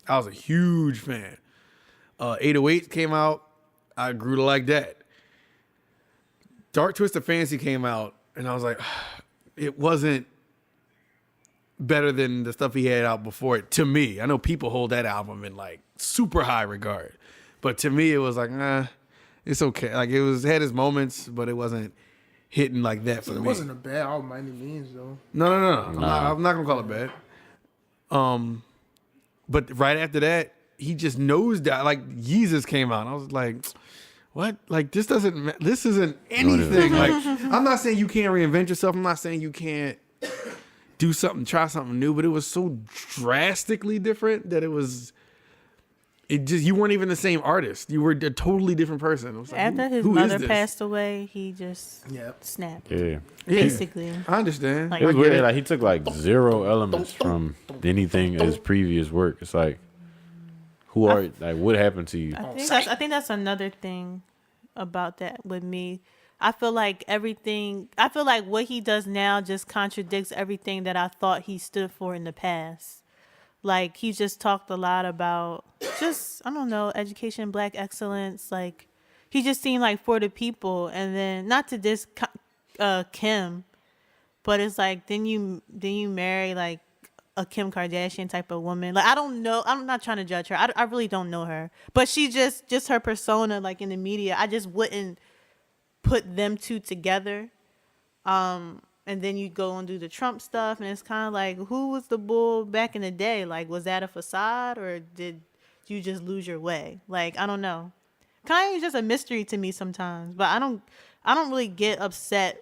I was a huge fan. 808 came out. I grew to like that. Dark Twisted Fantasy came out, and I was like, it wasn't better than the stuff he had out before it. To me, I know people hold that album in like super high regard, but to me, it was like, it's okay. Like it had its moments, but it wasn't hitting like that for me. It wasn't a bad album by any means, though. No. I'm not gonna call it bad. But right after that, he just nosedived. Like Yeezus came out, and I was like, what? Like this isn't anything. Like I'm not saying you can't reinvent yourself. I'm not saying you can't try something new, but it was so drastically different that you weren't even the same artist. You were a totally different person. It was like, After his mother passed away, he just snapped. Yeah. Basically. I understand. Like, It was weird. Like he took like 0 elements from anything in his previous work. It's like, what happened to you? I think that's another thing about that with me. I feel like what he does now just contradicts everything that I thought he stood for in the past. Like he just talked a lot about education, Black excellence. Like he just seemed like for the people, and then not to diss Kim, but it's like then you marry like a Kim Kardashian type of woman. Like I don't know. I'm not trying to judge her. I really don't know her, but she just her persona like in the media. I just wouldn't put them two together. And then you go and do the Trump stuff, and it's kind of like, who was the bull back in the day? Like, was that a facade, or did you just lose your way? Like, I don't know. Kanye is just a mystery to me sometimes, but I don't really get upset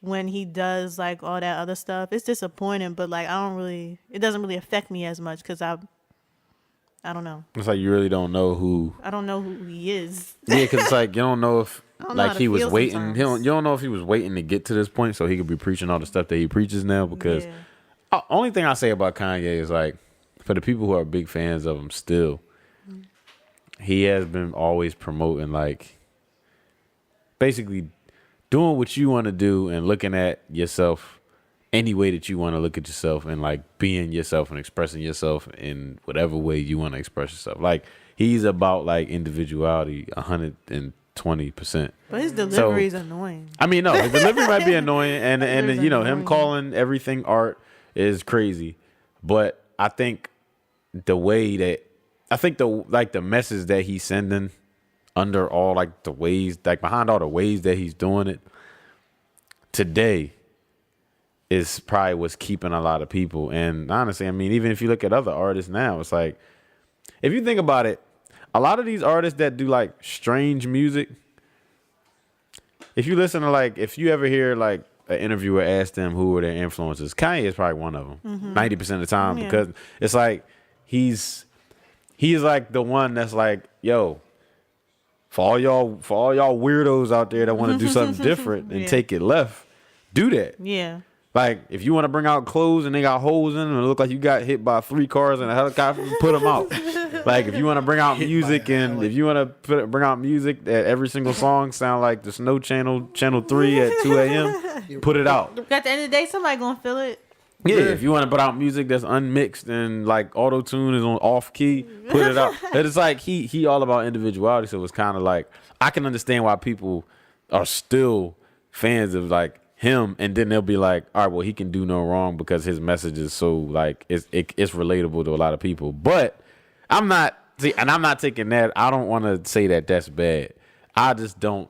when he does like all that other stuff. It's disappointing, but like it doesn't really affect me as much because I don't know. It's like you really don't know who. I don't know who he is. Yeah, because it's like you don't know if like he was waiting. Sometimes. You don't know if he was waiting to get to this point so he could be preaching all the stuff that he preaches now. Because only thing I say about Kanye is like, for the people who are big fans of him still, he has been always promoting like basically doing what you want to do and looking at yourself any way that you want to look at yourself, and like being yourself and expressing yourself in whatever way you want to express yourself. Like he's about like individuality 120%. But his delivery is annoying. I mean, no, his delivery might be annoying, and him calling everything art is crazy. But I think the message that he's sending under all like the ways, like behind all the ways that he's doing it today is probably what's keeping a lot of people. And honestly, I mean, even if you look at other artists now, it's like, if you think about it, a lot of these artists that do like strange music, if you listen to like, if you ever hear like an interviewer ask them who were their influences, Kanye is probably one of them 90% of the time, because it's like he's like the one that's like, yo, for all y'all weirdos out there that want to do something different and take it left, do that. Yeah. Like, if you want to bring out clothes and they got holes in them and it look like you got hit by 3 cars and a helicopter, put them out. Like, if you want to bring out music and if you want to bring out music that every single song sound like the Snow Channel, Channel 3 at 2 a.m., put it out. At the end of the day, somebody gonna feel it. Yeah, if you want to put out music that's unmixed and like auto tune is on off key, put it out. It's like he all about individuality, so it's kind of like I can understand why people are still fans of like him, and then they'll be like, all right, well he can do no wrong because his message is so like it's relatable to a lot of people. But I'm not taking that. I don't want to say that that's bad. I just don't.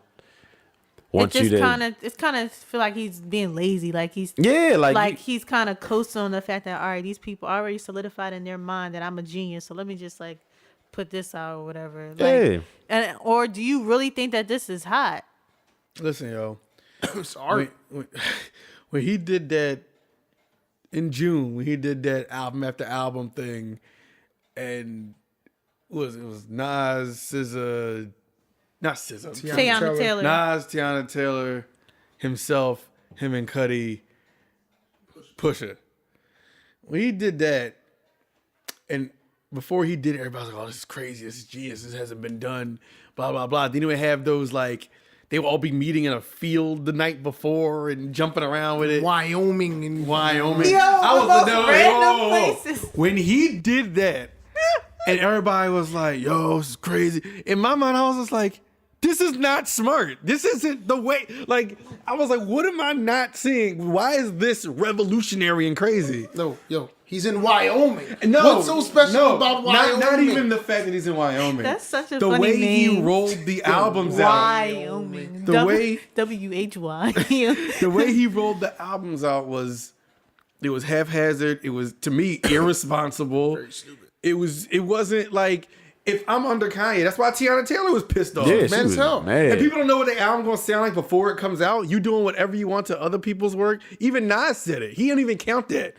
It's kind of feel like he's being lazy, like he's he's kind of coasting on the fact that all right, these people already solidified in their mind that I'm a genius, so let me just like put this out or whatever. Like, or do you really think that this is hot? Listen, yo, sorry. When he did that in June, when he did that album after album thing, and it was Nas, SZA. Not SZA. Tiana Taylor. Nas, Tiana Taylor, himself, him and Cudi, Pusha. When he did that, and before he did it, everybody was like, oh, this is crazy. This is genius. This hasn't been done. Blah, blah, blah. Then he would have those, like, they would all be meeting in a field the night before and jumping around with it. Wyoming. Yo, random places. When he did that, and everybody was like, yo, this is crazy. In my mind, I was just like, this is not smart. This isn't the way. Like, I was like, what am I not seeing? Why is this revolutionary and crazy? No, yo, he's in Wyoming. No, what's so special about Wyoming? Not even the fact that he's in Wyoming. That's such a the funny way name. he rolled the albums out. Wyoming. The way WHY. the way he rolled the albums out was haphazard. It was, to me, irresponsible. Very stupid. It wasn't like, if I'm under Kanye, that's why Tiana Taylor was pissed off. Yeah, Man as hell. mad. And people don't know what the album gonna sound like before it comes out. You doing whatever you want to other people's work. Even Nas said it. He don't even count that.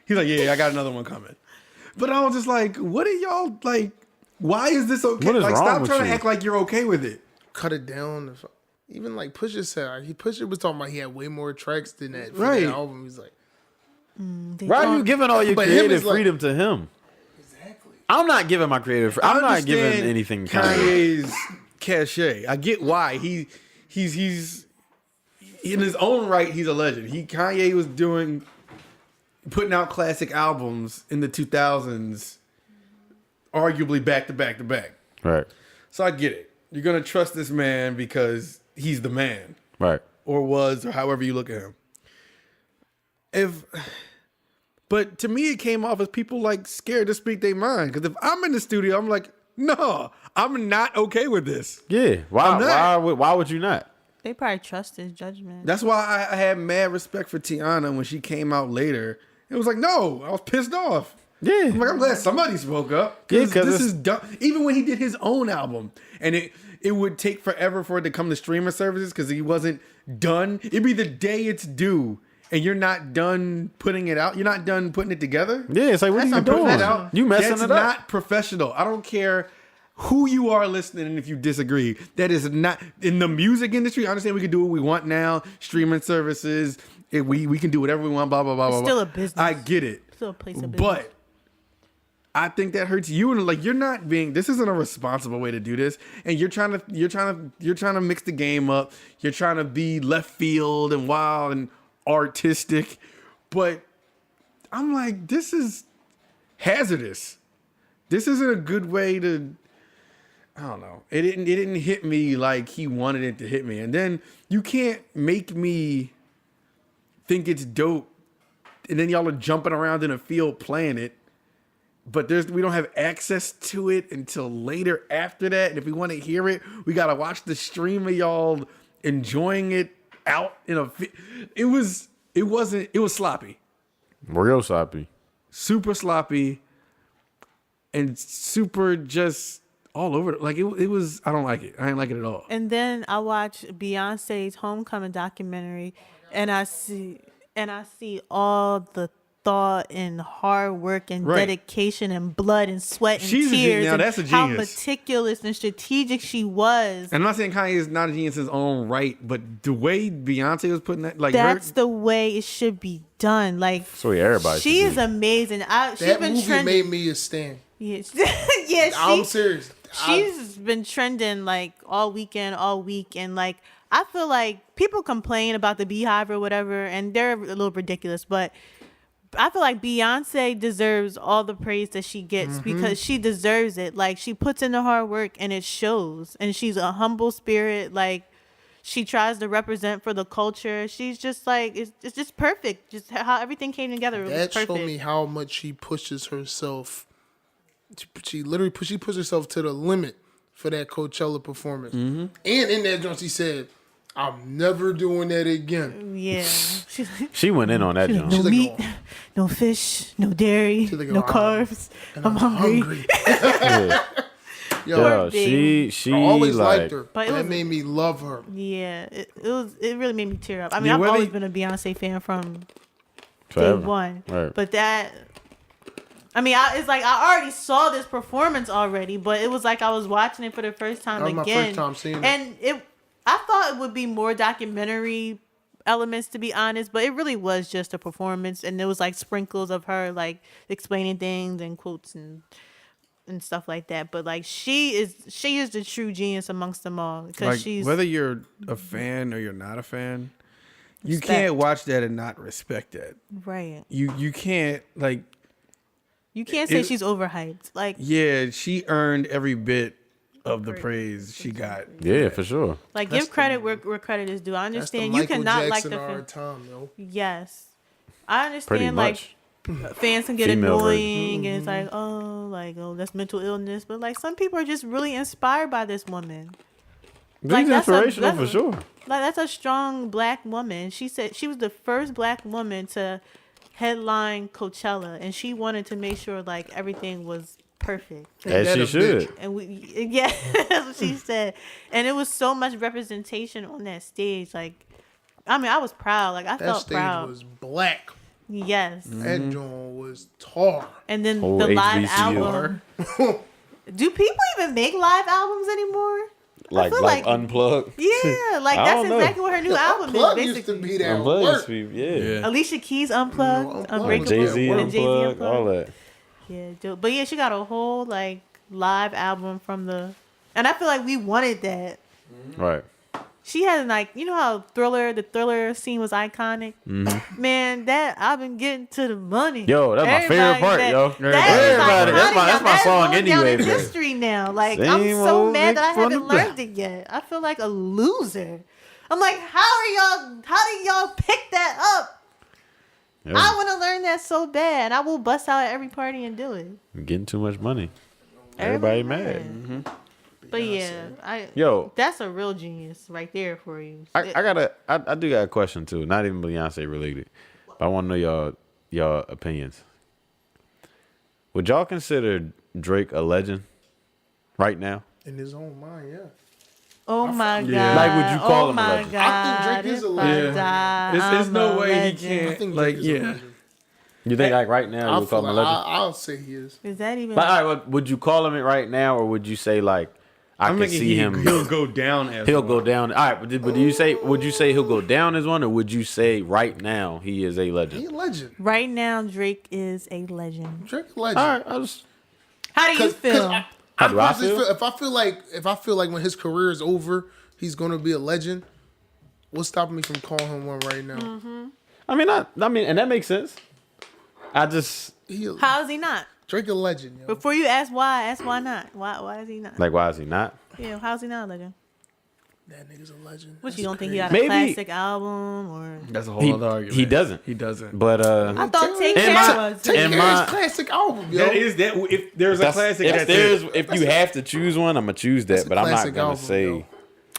He's like, yeah, I got another one coming. But I was just like, what are y'all like? Why is this okay? What is like, wrong stop with trying you? to act like you're okay with it. Cut it down. Even like Pusha said, Pusha was talking about he had way more tracks than that. For Right. that album. He's like, Why are you giving all your But him creative is like- freedom to him? exactly. I'm not giving my creative. I'm not giving understand anything. Kanye's cachet. I get why he's in his own right. He's a legend. Kanye was putting out classic albums in the 2000s, arguably back to back to back. Right. So I get it. You're gonna trust this man because he's the man, Right. or was, or however you look at him. But to me, it came off as people like scared to speak their mind. Because if I'm in the studio, I'm like, no, I'm not okay with this. Yeah. I'm not. Why would you not? They probably trust his judgment. That's why I had mad respect for Tiana when she came out later. It was like, no, I was pissed off. Yeah. I'm like, I'm glad somebody spoke up. Yeah, Because 'cause this is dumb. Even when he did his own album, and it would take forever for it to come to streaming services because he wasn't done. It'd be the day it's due, and you're not done putting it out. You're not done putting it together. Yeah. It's like, what are you I'm putting doing? that out. You messing That's it up. not professional. I don't care who you are listening and if you disagree. That is not in the music industry. I understand we can do what we want now. Streaming services. We can do whatever we want. Blah blah blah. It's blah, still blah. a business. I get it. Still a place of business. But I think that hurts you, and like you're not being. This isn't a responsible way to do this, and you're trying to mix the game up. You're trying to be left field and wild and artistic, but I'm like, this is hazardous. This isn't a good way to. I don't know. It didn't hit me like he wanted it to hit me, and then you can't make me think it's dope, and then y'all are jumping around in a field playing it. But we don't have access to it until later after that. And if we want to hear it, we got to watch the stream of y'all enjoying it out in a. It was sloppy. Real sloppy. Super sloppy. And super just all over. Like it was, I don't like it. I didn't like it at all. And then I watched Beyonce's Homecoming documentary, and I see all the thought and hard work and dedication and blood and sweat and tears now and that's a how genius. meticulous and strategic she was. And I'm not saying Kanye is not a genius in his own right, but the way Beyonce was putting that, like That's the way it should be done. Like, So everybody. she should is do. amazing. She's That been movie trending. made me a stan. Yeah, I'm serious. She's been trending like all week, and like I feel like people complain about the Beehive or whatever, and they're a little ridiculous, but I feel like Beyonce deserves all the praise that she gets because she deserves it. Like, she puts in the hard work and it shows. And she's a humble spirit. Like, she tries to represent for the culture. She's just like, it's just perfect. Just how everything came together. It was That perfect. showed me how much she pushes herself. She literally pushed herself to the limit for that Coachella performance. And in that joint, she said, I'm never doing that again. Yeah. She went in on that She's joint. like, no She's like, meat, oh. no fish, no dairy, She's like, no oh, carbs. And I'm hungry. Yeah. Yo, Yo, she I always like, liked her. But it That was- made me love her. Yeah, it really made me tear up. I mean, Yeah, I've whether always you- been a Beyonce fan from forever. day one. Right. But that, I mean, it's like I already saw this performance already, but it was like I was watching it for the first time That was again. my first time seeing it. And I thought it would be more documentary elements, to be honest, but it really was just a performance, and there was like sprinkles of her like explaining things and quotes and stuff like that. But like she is the true genius amongst them all because Like, she's whether you're a fan or you're not a fan, you Respect. can't watch that and not respect that. right. You can't, like, You can't say It- she's overhyped. Like yeah, she earned every bit of the praise she got. Yeah, for sure. That's give credit where credit is due. I That's the understand you Michael cannot like Jackson the of our time, yo. yes. I Pretty understand much. like fans can get Female version. annoying and it's like oh that's mental illness, but like some people are just really inspired by this woman. She's Like, inspirational for sure. Like that's a strong black woman. She said she was the first black woman to headline Coachella, and she wanted to make sure like everything was perfect. As that she a should. bitch. And yeah, that's what she said. And it was so much representation on that stage. Like, I mean, I was proud. Like I That felt stage proud. was black. Yes. That joint was tar. And then Whole the live HBCU. album. Do people even make live albums anymore? Like feel like- unplugged. Yeah, like I that's don't know. exactly what her new album is. Plug used to Basically, be that Unplugged work. used to be, yeah. Alicia Keys unplugged, Unplugged. Unbreakable, Jay-Z and Jay-Z unplugged, all that. Yeah, dope. But yeah, she got a whole like live album from the, and I feel like we wanted that. Right. She had like, you know how the Thriller scene was iconic. Man, that I've been getting to the money. Yo, that's my favorite part, yo. Everybody, That's my song going anyway, down in man. history now. Like Same I'm so old mad that I Nick from haven't the learned it yet. I feel like a loser. I'm like, how did y'all pick that up? Yeah. I want to learn that so bad. I will bust out at every party and do it. Getting too much money. Everybody mad. But yeah, Yo, that's a real genius right there for you. I do got a question too. Not even Beyonce related, but I want to know y'all opinions. Would y'all consider Drake a legend right now? In his own mind, yeah. Oh my god! Yeah. Like, would you call oh him a my legend? God. I think Drake is a if legend. I die, There's I'm no a way he legend. can't. I think Like, Drake is a yeah. legend. You think like right now you I would call feel him a like legend? I'll say he is. Is that even? But all right, would you call him it right now, or would you say like I I'm can thinking see him? he'll go down as He'll one. go down. All right, but would you say he'll go down as one, or would you say right now he is a He legend? a legend. Right now, Drake is a legend. Drake a legend. All right, I just How do you feel? How do I personally feel? if I feel like when his career is over, he's gonna be a legend. What's stopping me from calling him one right now? Mm-hmm. I mean, and that makes sense. I just How is he not? Drake a legend, yo. Before you ask why not? Why is he not? like, why is he not? Yeah, how is he not a legend? That nigga's a legend. What, That's you don't think he crazy. got a Maybe- classic album or? That's a whole He- other argument. he doesn't. He doesn't. But I thought Take In Care my- was. Take in Care's my- classic album, yo. That is that. If there's a classic, if that's there's it. if you have to choose one, I'm gonna choose that. a But I'm not classic gonna album, say. yo.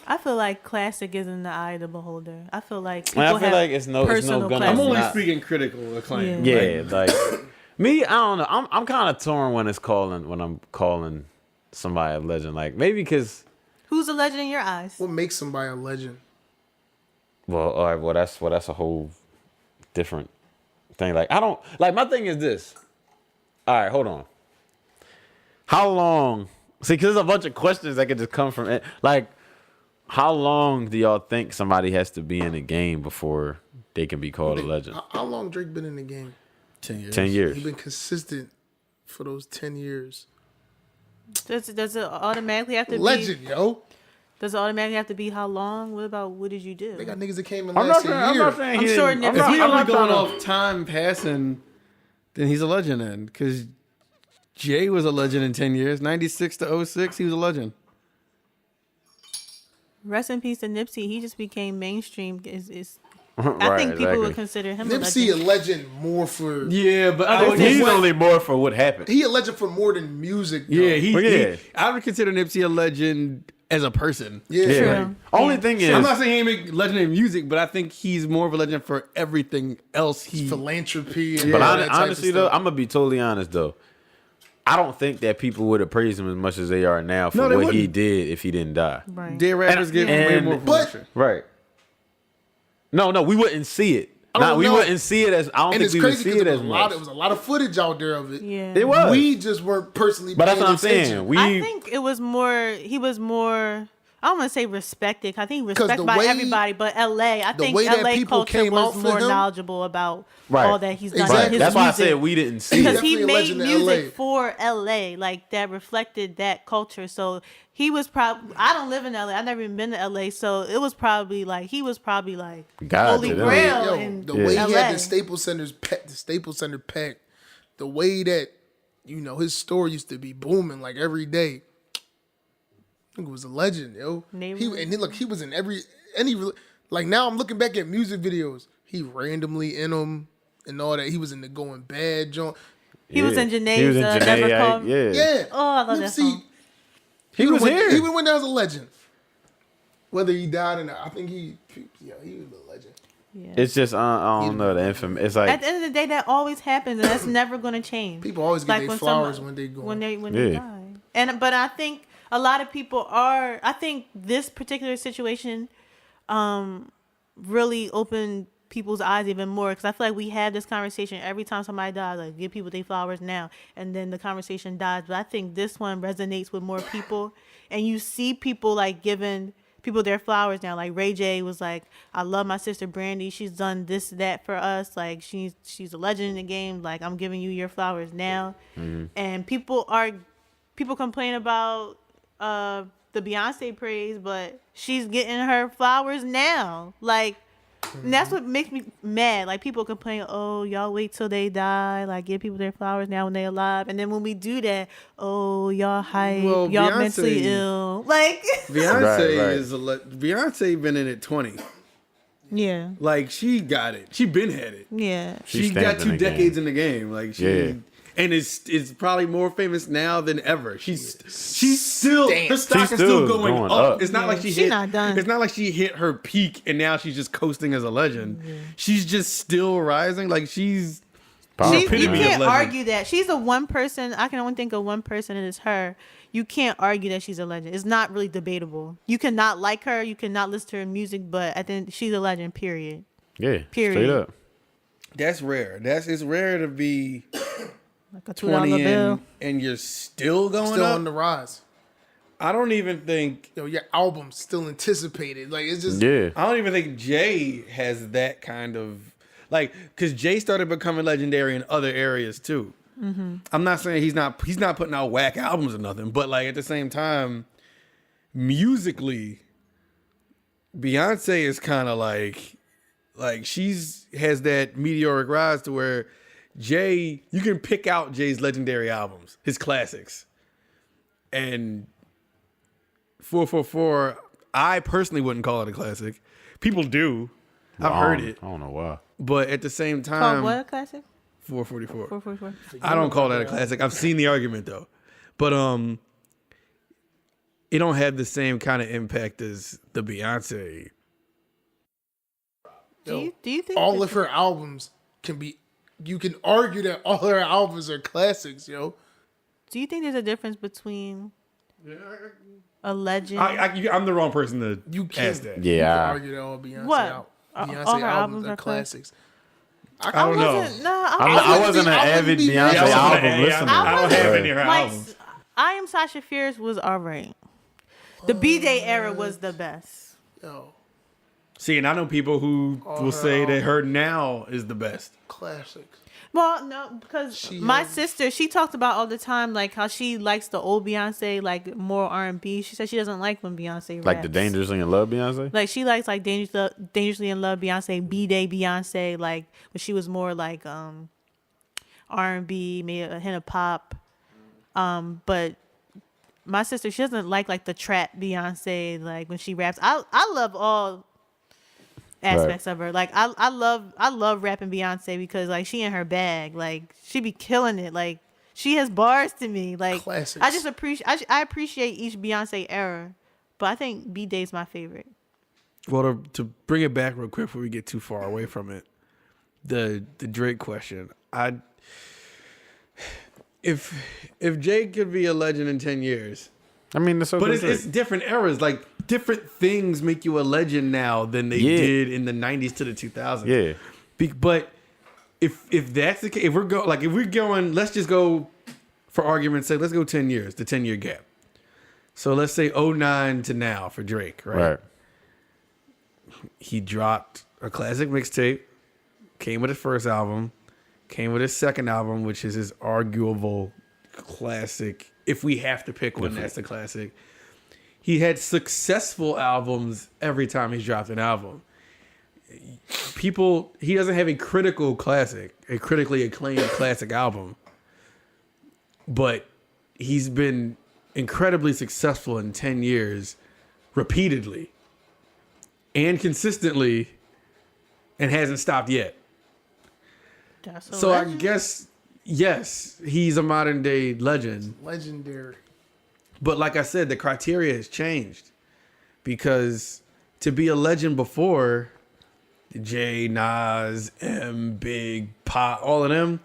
I feel like classic is in the eye of the beholder. I feel like people I feel have like it's no personal gonna- I'm classics. only not- speaking critical acclaim. Yeah. Yeah, like me, I don't know. I'm kind of torn when I'm calling somebody a legend. Like maybe because Who's a legend in your eyes? What makes somebody a legend? well, all right, that's a whole different thing. Like I don't like my thing is this. All right, hold on. How long? See, because there's a bunch of questions that could just come from it. Like, how long do y'all think somebody has to be in the game before they can be called a legend? How long Drake been in the game? 10 years. 10 years. He been consistent for those 10 years. Does it automatically have to Legend, yo. be? Does it automatically have to be how long? What did you do? They got niggas that came in I'm last not saying year. I'm he sure didn't- Nipsey- If we I'm only not going trying off time passing, Then he's a legend then, because Jay was a legend in 10 years. 96 to 06, he was a legend. Rest in peace to Nipsey. He just became mainstream. I Right, think people exactly. would consider him Nipsey a a legend more for Yeah, but He's only more for what happened. he a legend for more than music. Though. yeah, I would consider Nipsey a legend as a person. Yeah. Yeah. True. Only Yeah. thing is, I'm not saying he ain't a legend in music, but I think he's more of a legend for everything else. Philanthropy. And but all that type of honestly though, stuff. I'm gonna be totally honest though. I don't think that people would have praised him as much as they are now for No, they what he wouldn't. did if he didn't die. Right. Dead rappers get way and- more But- promotion. Right. No, we wouldn't see it. I Not, don't we know. wouldn't see it as. I don't and think it's we would crazy see because it there as was a lot. much. There was a lot of footage out there of it. Yeah. It was. We just weren't personally. But that's paying what I'm saying. attention. We I think it was more. He was more. I don't want to say respected. I think respected the by way- everybody, but LA. I think way that LA people culture came was out for more him- knowledgeable about Right. all that he's done. Exactly. in his That's why I music. said we didn't see Because it. he Definitely a made legend in music LA. for LA, like that reflected that culture. So he was probably. I don't live in LA. I've never even been to LA, so it was probably like he was probably like God holy to them. grail Yo, in the way he LA. had the Staples Center packed, the way that his store used to be booming like every day. I think it was a legend, yo. He was in like now I'm looking back at music videos. He randomly in them and all that. He was in the Going Bad joint. He was in Janae's He was in Never Janae, Call Me. yeah. Yeah. Oh, I love that song. He was here. He went down as a legend. Whether he died or not, I think he was a legend. Yeah. It's just I don't know the infamous. It's At like the end of the day, that always happens, and that's never going to change. People always get their when flowers some- when they go. when they Yeah. die. But I think a lot of people are. I think this particular situation really opened people's eyes even more, because I feel like we have this conversation every time somebody dies, like give people their flowers now, and then the conversation dies. But I think this one resonates with more people, and you see people like giving people their flowers now. Like Ray J was like, I love my sister Brandy, she's done this, that for us, like she's a legend in the game, like I'm giving you your flowers now. And people complain about the Beyonce praise, but she's getting her flowers now. Like, and that's what makes me mad. Like, people complain, oh, y'all wait till they die, like give people their flowers now when they're alive. And then when we do that, oh, y'all hype, Well, y'all Beyonce- mentally ill. Like, Beyonce Right. is Beyonce been in it 20. yeah, Like she got it. She been had it. yeah. She stamped got in 2 the decades game. in the game. Like she Yeah. and is probably more famous now than ever. She's still her stock She's is still still going going up. up. It's not Yeah, like she she hit. not done. It's not like she hit her peak and now she's just coasting as a legend. She's just still rising. Like she's powerful. You epitome of can't legend. argue that. She's the one person, I can only think of one person, and it's her. You can't argue that she's a legend. It's not really debatable. You cannot like her, you cannot listen to her music, but I think she's a legend, period. yeah, Period. straight up. That's rare. It's rare to be Like a $2 20 bill. and you're still going Still up. on the rise. I don't even think Your album's still anticipated. Like it's just Yeah, I don't even think Jay has that kind of like, because Jay started becoming legendary in other areas too. I'm not saying he's not putting out whack albums or nothing, but like at the same time, musically, Beyonce is kind of like she's has that meteoric rise to where Jay, you can pick out Jay's legendary albums, his classics, and 444. I personally wouldn't call it a classic. People do. I've heard it, I don't know why. but at the same Called time, what classic? 444. 444. I don't call that a classic. I've seen the argument though, but it don't have the same kind of impact as the Beyonce. Do you think all that- of her albums can be. You can argue that all her albums are classics, yo. do you think there's a difference between a legend? I'm the wrong person to You can't. ask that. You Yeah. can argue that all Beyonce, What? Beyonce All her albums are classics. I don't know. I wasn't an avid Beyonce Yeah, album listener. I don't have any of her like, albums. I Am Sasha Fierce was alright. The B-Day era was the best. Yo, See, and I know people who will her say that her now is the best. classics. Well, no, because my sister, she talked about all the time, like how she likes the old Beyonce, like more R&B. She said she doesn't like when Beyonce raps. Like the Dangerously in Love Beyonce. Like she likes like Dangerously in Love Beyonce, B-Day Beyonce, like when she was more like R&B, maybe a hint of pop. But my sister, she doesn't like the trap Beyonce, like when she raps. I love all aspects of her. Like I love rapping Beyonce because like she in her bag. Like she be killing it. Like she has bars to me. Like Classics. I just appreciate each Beyonce era. But I think B-Day's my favorite. Well, to bring it back real quick before we get too far away from it, the Drake question. If Jake could be a legend in 10 years, I mean, but it's different eras. Like different things make you a legend now than they did in the 90s to the 2000s. Yeah. But if that's the case, if we're going, let's just go for argument's sake. Let's go 10 years, the 10-year gap. So let's say 2009 to now for Drake, right? He dropped a classic mixtape, came with his first album, came with his second album, which is his arguable classic. If we have to pick one, that's the classic. He had successful albums every time he's dropped an album. He doesn't have a critical classic, a critically acclaimed classic album, but he's been incredibly successful in 10 years repeatedly and consistently and hasn't stopped yet. So I guess, yes, he's a modern day legend. Legendary. But like I said, the criteria has changed because to be a legend before, Jay, Nas, M, Big, Pop, all of them,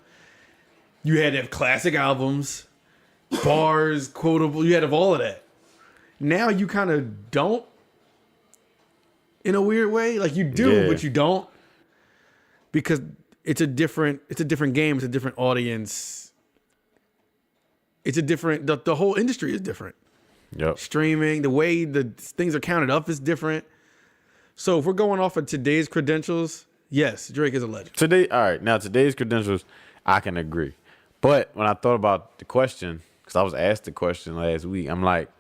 you had to have classic albums, bars, quotable, you had to have all of that. Now you kind of don't in a weird way. Like you do, but you don't. Because it's a different game, it's a different audience. It's a different the whole industry is different. Yep. Streaming, the way the things are counted up is different. So if we're going off of today's credentials, yes, Drake is a legend. Today's credentials, I can agree. But when I thought about the question, because I was asked the question last week, I'm like,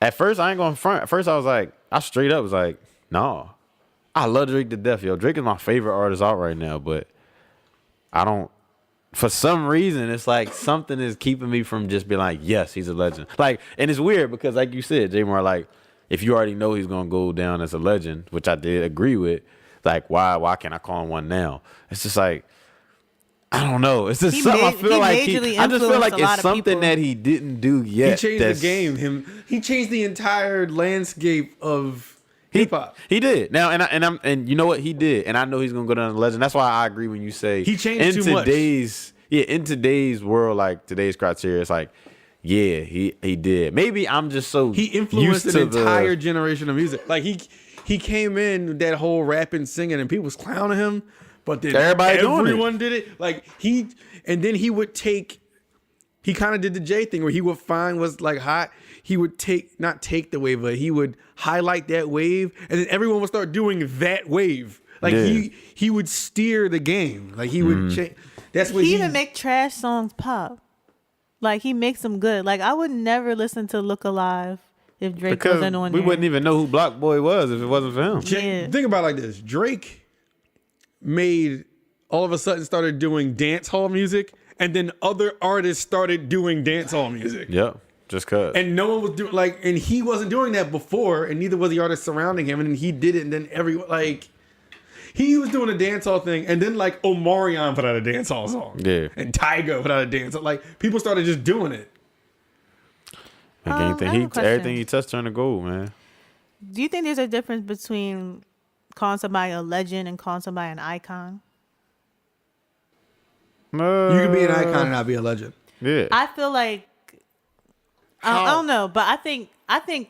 at first I ain't going front. At first I was like, I straight up was like, no. I love Drake to death, yo. Drake is my favorite artist out right now, but I don't, for some reason, it's like something is keeping me from just being like, yes, he's a legend. Like, and it's weird because like you said, J-Mar, like, if you already know he's going to go down as a legend, which I did agree with, like, why can't I call him one now? It's just like, I don't know. It's just something I feel like I just feel like it's something that he didn't do yet. He changed the game. He changed the entire landscape of hip hop. He did. Now and you know what he did, and I know he's gonna go down as a legend. That's why I agree when you say he changed too much. In today's world, like today's criteria, it's like, yeah, he did. Maybe I'm just so he influenced an entire generation of music. Like he came in with that whole rapping, singing, and people was clowning him. But then everyone did it. Like and then he would take. He kind of did the Jay thing where he would find what's like hot. He would not take the wave, but he would highlight that wave, and then everyone would start doing that wave. Like he would steer the game. Like he would change. That's what he even make trash songs pop. Like he makes them good. Like I would never listen to Look Alive if Drake wasn't on there. We wouldn't even know who Block Boy was if it wasn't for him. Think about it like this: Drake all of a sudden started doing dance hall music, and then other artists started doing dance hall music. Yep. Just cause. And no one was doing and he wasn't doing that before, and neither was the artist surrounding him, and then he did it, and then he was doing a dance hall thing, and then like Omarion put out a dance hall song. Yeah. And Tyga put out a dance. Like people started just doing it. Everything he touched turned to gold, man. Do you think there's a difference between calling somebody a legend and calling somebody an icon? You can be an icon and not be a legend. Yeah. I feel like I don't know, but I think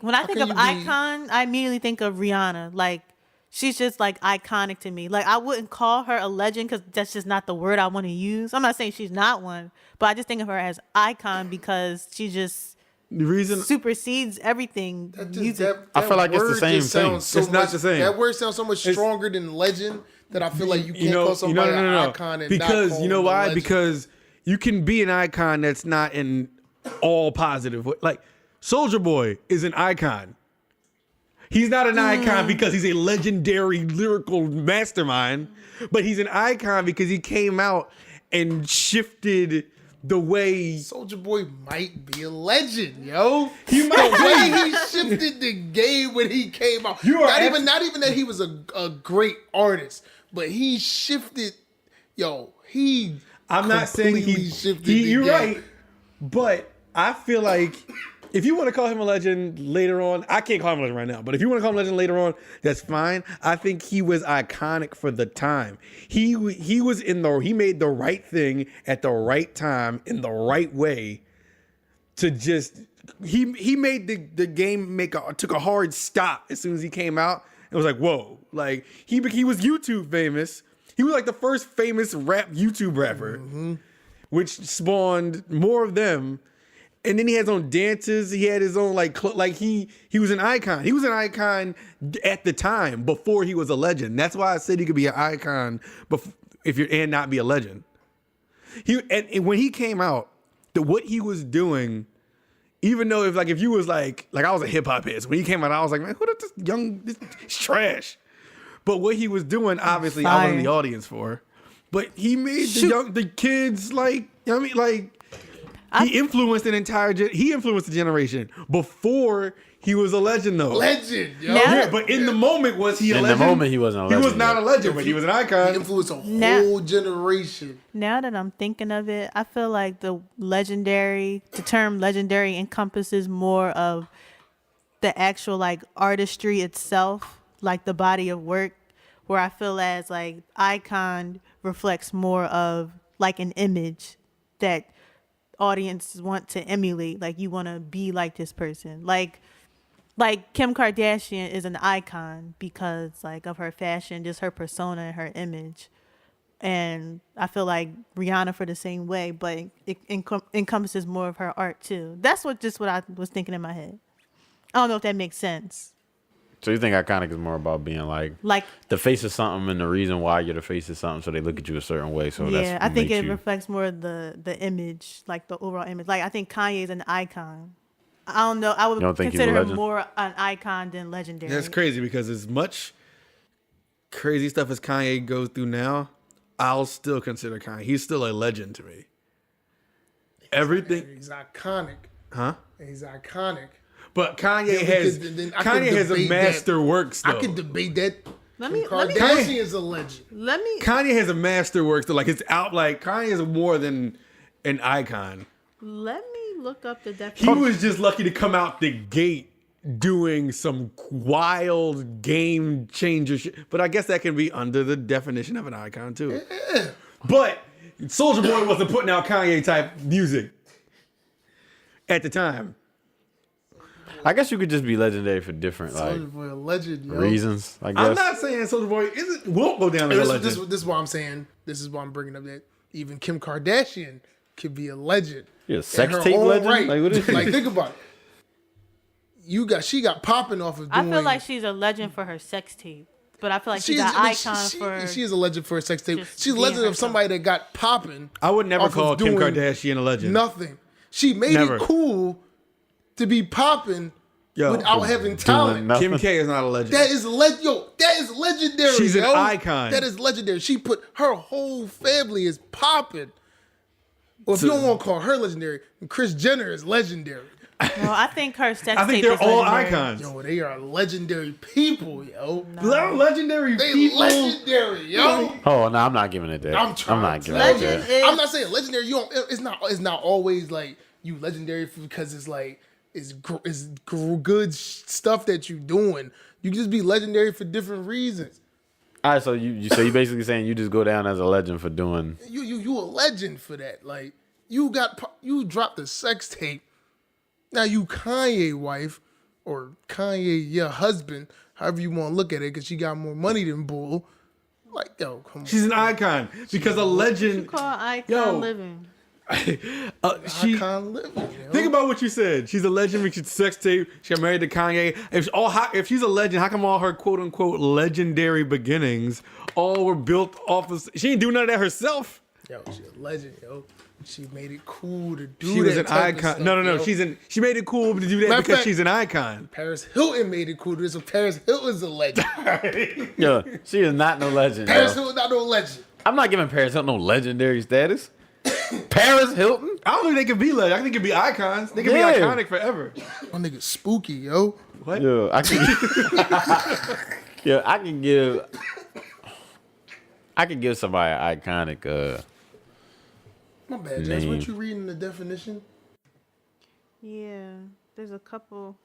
when I think of icon, I immediately think of Rihanna. Like she's just like iconic to me. Like I wouldn't call her a legend because that's just not the word I want to use. I'm not saying she's not one, but I just think of her as icon because she just supersedes everything. I feel like it's the same thing. It's not the same. That word sounds so much stronger than legend that I feel like you can't call somebody an icon and because not call you know why? legend. Because you can be an icon that's not in all positive. Like Soulja Boy is an icon. He's not an icon because he's a legendary lyrical mastermind, but he's an icon because he came out and shifted the way Soulja Boy might be a legend, yo. he might The way be. he shifted the game when he came out. You are Not even that he was a great artist, but he shifted. Yo, he. I'm not saying completely shifted the you're game. right, but I feel like if you want to call him a legend later on, I can't call him a legend right now, but if you want to call him a legend later on, that's fine. I think he was iconic for the time. He made the right thing at the right time in the right way to just he made the game took a hard stop as soon as he came out. It was like, whoa, like he was YouTube famous. He was like the first famous YouTube rapper, which spawned more of them. And then he had his own dances. He had his own he was an icon. He was an icon at the time before he was a legend. That's why I said he could be an icon and not be a legend. And when he came out, what he was doing, even though if you was like I was a hip hop head, so when he came out, I was like, man, who this trash. But what he was doing, obviously, I was in the audience for. But he made the kids he influenced he influenced the generation before he was a legend, though. Legend, yo. Yeah, but in the moment, was he a legend? In the moment, he wasn't a legend. He was not a legend, but he was an icon. He influenced a whole generation. Now that I'm thinking of it, I feel like the term legendary encompasses more of the actual artistry itself, like the body of work, where I feel as icon reflects more of an image that audiences want to emulate. Like you want to be like this person. Like Kim Kardashian is an icon because of her fashion, just her persona and her image. And I feel like Rihanna for the same way, but it encompasses more of her art too. That's what I was thinking in my head. I don't know if that makes sense. So you think iconic is more about being like the face of something and the reason why you're the face of something, so they look at you a certain way. So yeah, I think it reflects more of the image, the overall image. I think Kanye is an icon. I don't know. I would consider him more an icon than legendary. That's crazy because as much crazy stuff as Kanye goes through now, I'll still consider Kanye. He's still a legend to me. Everything. He's iconic. Huh? He's iconic. But Kanye has a master works though. I can debate that. Kanye is a legend. Kanye has a master works though. It's out. Kanye is more than an icon. Let me look up the definition. He was just lucky to come out the gate doing some wild game changer shit. But I guess that can be under the definition of an icon too. Yeah. But Soulja Boy wasn't putting out Kanye type music at the time. I guess you could just be legendary for different Soulja Boy, a legend, yo. reasons. I guess. I'm not saying Soulja Boy won't go down as a legend. This is why I'm saying. This is why I'm bringing up that even Kim Kardashian could be a legend. Yeah, sex tape legend. Right. What is think about it. She got popping off of. I feel like she's a legend for her sex tape, but I feel like she's an icon for. She is a legend for a sex tape. She's a legend of somebody that got popping. I would never call Kim Kardashian a legend. Nothing. She made it cool to be popping without having talent. Kim K is not a legend. That is that is legendary. She's an icon. That is legendary. She put her whole family is popping. Well, if you don't want to call her legendary, Kris Jenner is legendary. Well, I think her sex tape. I think they're all icons. Yo, they are legendary people, yo. No. They're legendary people. Legendary, yo. Oh no, I'm not giving it that. I'm not giving it that. I'm not saying legendary. It's not always you legendary because it's good stuff that you doing. You can just be legendary for different reasons. All right, so you basically saying you just go down as a legend for doing. You a legend for that. You dropped the sex tape. Now you Kanye wife or Kanye your husband, however you want to look at it, because she got more money than Bull. Come on. She's an icon because a legend. You call icon living. Icon living. Think about what you said. She's a legend because she's sex tape. She got married to Kanye. If she's a legend, how come all her quote unquote legendary beginnings all were built off of? She didn't do none of that herself. Yo, she's a legend, yo. She made it cool to do that. She was an type icon. Of stuff, No. Yo. She made it cool to do that because she's an icon. Paris Hilton made it cool to do this. So Paris Hilton's a legend. Yeah, she is not no legend. Paris Hilton's not no legend. I'm not giving Paris Hilton no legendary status. Paris Hilton? I don't think they can be legend. I think they can be icons. They can be iconic forever. Oh, nigga, spooky, yo. What? Yeah, I can give somebody an iconic. My bad, Jess. Name. Weren't you reading the definition? Yeah, there's a couple.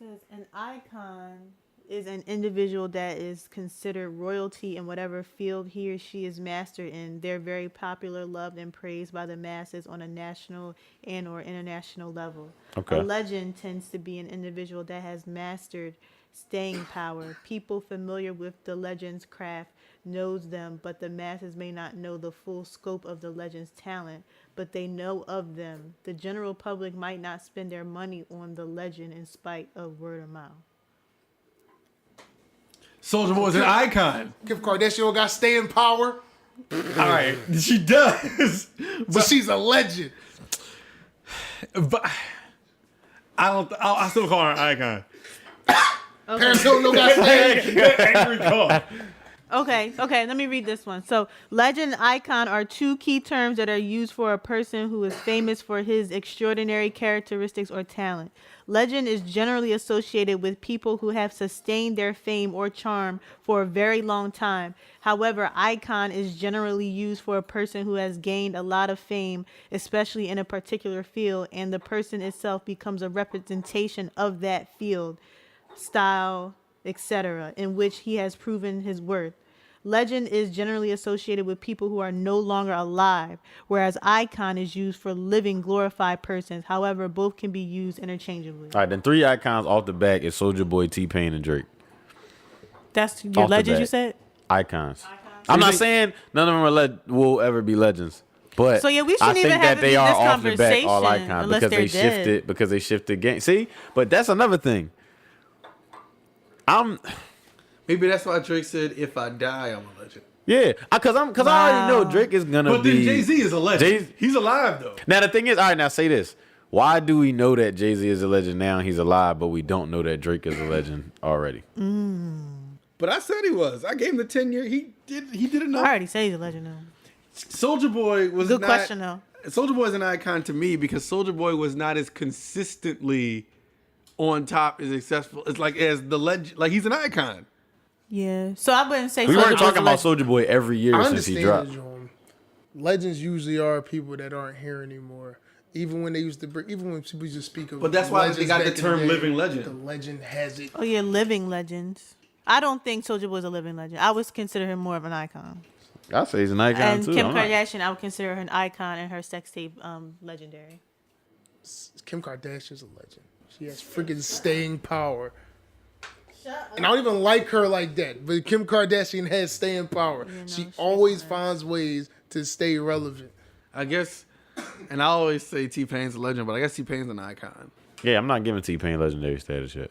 It says an icon is an individual that is considered royalty in whatever field he or she is mastered in. They're very popular, loved, and praised by the masses on a national and or international level. Okay. A legend tends to be an individual that has mastered staying power. People familiar with the legend's craft knows them, but the masses may not know the full scope of the legend's talent, but they know of them. The general public might not spend their money on the legend in spite of word of mouth. Soulja Boy's an icon. Kim Kardashian got staying power. All right, she does. So she's a legend. But I still call her an icon. Paris Hilton got staying. Angry call. Okay, let me read this one. So, legend and icon are two key terms that are used for a person who is famous for his extraordinary characteristics or talent. Legend is generally associated with people who have sustained their fame or charm for a very long time. However, icon is generally used for a person who has gained a lot of fame, especially in a particular field, and the person itself becomes a representation of that field, style, etc., in which he has proven his worth. Legend is generally associated with people who are no longer alive, whereas icon is used for living, glorified persons. However, both can be used interchangeably. All right, then 3 icons off the back is Soulja Boy, T-Pain, and Drake. That's your Off the legends, back. you said? Icons. I'm not saying none of them will ever be legends, but So, yeah, we I shouldn't think even that have they this are off the back all conversation icons unless because they're dead. they shifted game. See, but that's another thing. Maybe that's why Drake said, "If I die, I'm a legend." Yeah, because I already know Drake is gonna But be. then Jay-Z is a legend. He's alive though. Now the thing is, all right, now say this. Why do we know that Jay-Z is a legend now and he's alive, but we don't know that Drake is a legend already? But I said he was. I gave him the 10-year. He did enough. I already say he's a legend now. Soulja Boy was Good not, question, though. Soulja Boy is an icon to me because Soulja Boy was not as consistently on top as successful. It's like as the legend. Like he's an icon. Yeah. So I wouldn't say We Soulja weren't Boy's talking a about legend. Soulja Boy every year I since he understand dropped. it, John. Legends usually are people that aren't here anymore. Even when they used to bring, even when people used to speak of, But that's why they legends got the back in term day, living legend. The legend has it. Oh, yeah, living legends. I don't think Soulja Boy's a living legend. I would consider him more of an icon. I say he's an icon And too. Kim I'm not- Kardashian, I would consider her an icon and her sex tape legendary. Kim Kardashian's a legend. She has freaking staying power. And I don't even like her like that, but Kim Kardashian has staying power. She always finds ways to stay relevant. I guess, and I always say T-Pain's a legend, but I guess T-Pain's an icon. Yeah, I'm not giving T-Pain legendary status yet.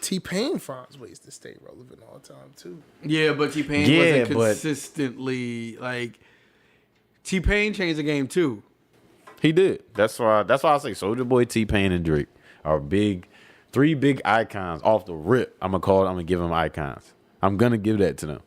T-Pain finds ways to stay relevant all the time too. Yeah, but T-Pain Yeah, wasn't but- consistently like. T-Pain changed the game too. He did. That's why I say Soulja Boy, T-Pain, and Drake are three big icons off the rip. I'm gonna give them icons. I'm gonna give that to them.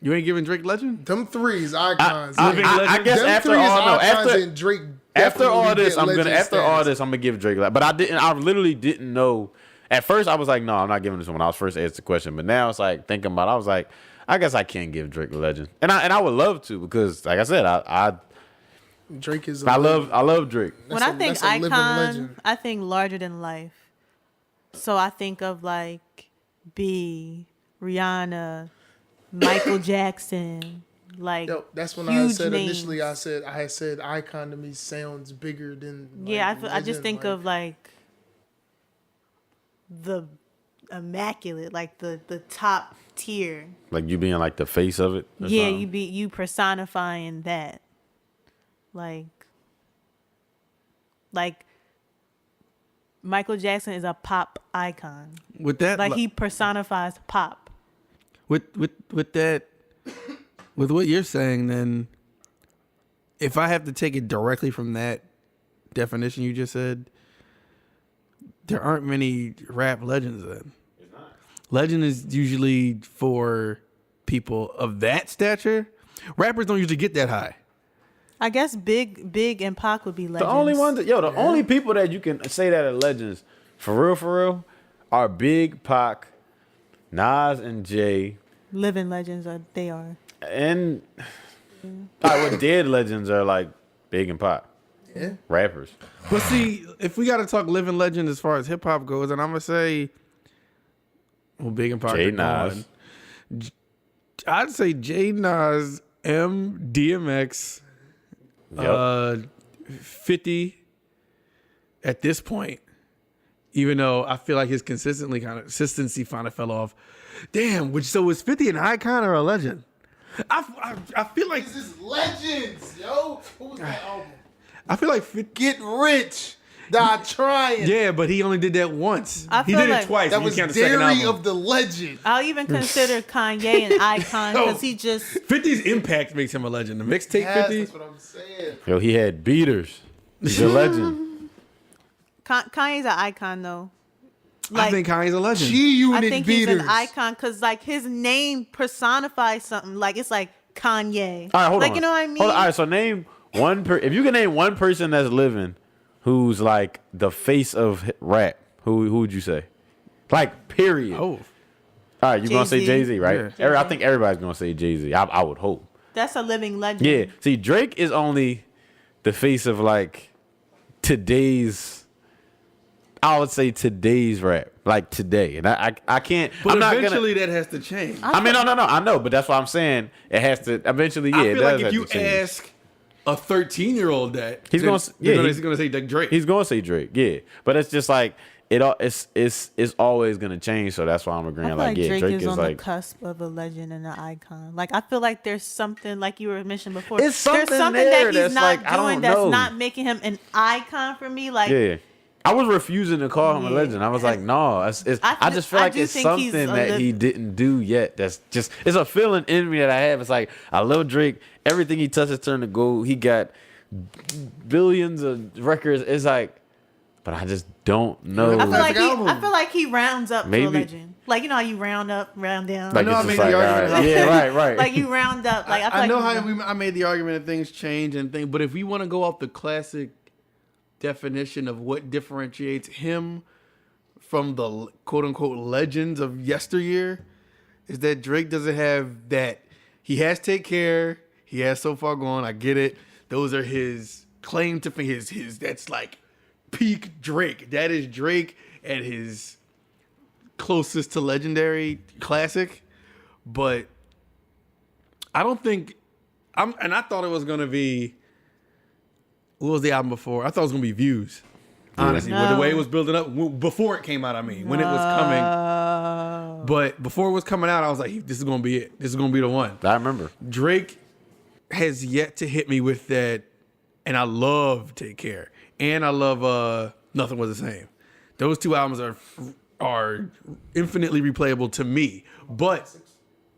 You ain't giving Drake legend? Them threes icons. I guess Them after three is all, no, icons after and Drake. after all definitely this, get legend I'm gonna give Drake. But I literally didn't know. At first, I was like, no, I'm not giving this one when I was first asked the question. But now it's like thinking about it, I was like, I guess I can give Drake a legend, and I would love to because, like I said, Drake is. I love Drake. When I think that's a living icon, legend. I think larger than life. So I think of like B, Rihanna, Michael Jackson, like Yo, that's when I huge said names. initially. I had said icon to me sounds bigger than. Like, Yeah, I just legend, think like, of like the immaculate, like the top tier. Like you being like the face of it. or Yeah, something. you personifying that. Like Michael Jackson is a pop icon. With that, Like he personifies pop. with that, with what you're saying, then if I have to take it directly from that definition you just said, there aren't many rap legends then. Legend is usually for people of that stature. Rappers don't usually get that high. I guess Big and Pac would be legends. The only ones, only people that you can say that are legends, for real, are Big, Pac, Nas, and Jay. Living legends they are. And what dead legends are like Big and Pac. Yeah. Rappers. But see, if we got to talk living legend as far as hip hop goes, and I'm gonna say, well, Big and Pac. Jay Nas. I'd say Jay Nas, DMX, Yep. 50 at this point, even though I feel like his consistency kind of fell off. Damn, so is 50 an icon or a legend? I feel like This is legends, yo. What was that album? I feel like 50, Get Rich, Die Trying. yeah, but he only did that once. I He feel did like it twice. That and you was count the second Dairy album. of the Legend. I'll even consider Kanye an icon because he just 50's impact makes him a legend. The mixtape Yes, 50. that's what I'm saying. Yo, he had beaters. He's a legend. Kanye's an icon though. I think Kanye's a legend. G-Unit I think beaters. he's an icon because like his name personifies something. Like it's like Kanye. All right, hold like, on. you know what I mean? Hold on. All right, so name one if you can name one person that's living who's like the face of rap, who would you say? Like, period. Oh, All right, you gonna say Jay-Z. Jay-Z, right? Yeah. I think everybody's gonna say Jay-Z. I would hope. That's a living legend. Yeah. See, Drake is only the face of like today's. I would say today's rap, like today, and I can't. but I'm not eventually that has to change. I mean, no, I know, but that's what I'm saying. It has to eventually. Yeah, I it feel does like if have you to change. ask a 13-year-old that, He's then gonna- yeah, he's gonna say like Drake. He's gonna say Drake, yeah, but it's just like it all. It's always gonna change, so that's why I'm I agreeing. feel Like, like yeah, Drake is on like the cusp of a legend and an icon. Like I feel like there's something like you were mentioning before. It's something there's something there that he's that's not like, I doing don't that's know. not making him an icon for me. Like yeah. I was refusing to call him a Yeah. legend. I was like, no, I just feel I like do it's think he's something a that he didn't do yet. That's just it's a feeling in me that I have. It's like I love Drake. Everything he touches turn to gold. He got billions of records. It's like, but I just don't know. I feel like he rounds up to Maybe. a legend. Like you know how you round up, round down. Like, I know it's I just made the like, argument. all right, yeah, right. Like you round up. Like I feel I like know he's- how I made the argument that things change and things, but if we want to go off the classic definition of what differentiates him from the quote unquote legends of yesteryear, is that Drake doesn't have that. He has Take Care. He has So Far Gone. I get it. Those are his claim to fame. His that's like peak Drake. That is Drake at his closest to legendary classic. But I don't think and I thought it was gonna be, what was the album before? I thought it was gonna be Views. Honestly, with the way it was building up before it came out. I mean, when it was coming, but before it was coming out, I was like, "This is gonna be it. This is gonna be the one." I remember. Drake has yet to hit me with that, and I love Take Care, and I love Nothing Was the Same. Those two albums are infinitely replayable to me. But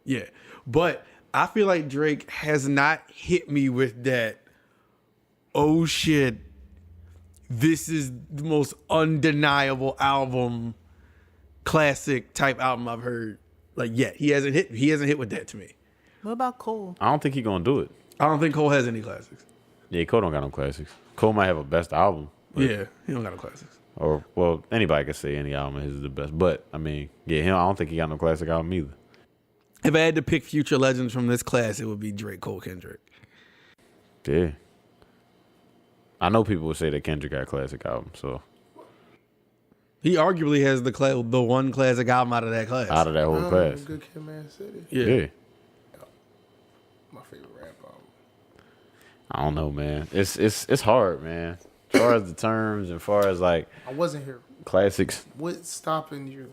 yeah, but I feel like Drake has not hit me with that. Oh shit. This is the most undeniable album, classic type album I've heard like yet. He hasn't hit with that to me. What about Cole? I don't think he gonna do it. I don't think Cole has any classics. Yeah, Cole don't got no classics. Cole might have a best album. Yeah, he don't got no classics. Or, well, anybody could say any album of his is the best. But, I mean, yeah, I don't think he got no classic album either. If I had to pick future legends from this class, it would be Drake, Cole, Kendrick. Yeah. I know people would say that Kendrick got a classic album, so. He arguably has the one classic album out of that class. Out of that whole class. Good Kid, Man City. Yeah. My favorite rap album. I don't know, man. It's hard, man. As far as the terms and far as, like, I wasn't here. classics. What's stopping you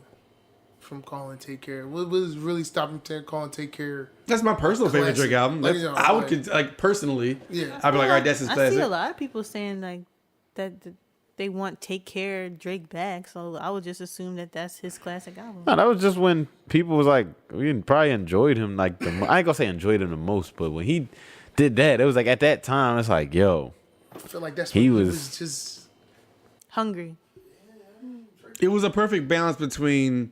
from calling Take Care? What was really stopping you from calling Take Care? That's my personal favorite Classic. Drake album. Like, That's, you know, I would like- like personally. Yeah. I'd be like, all right, that's his I classic. see a lot of people saying like that they want Take Care Drake back, so I would just assume that that's his classic album. No, that was just when people was like, we probably enjoyed him like I ain't gonna say enjoyed him the most, but when he did that, it was like at that time, it's like, yo, I feel like that's He what was- just Hungry. It was a perfect balance between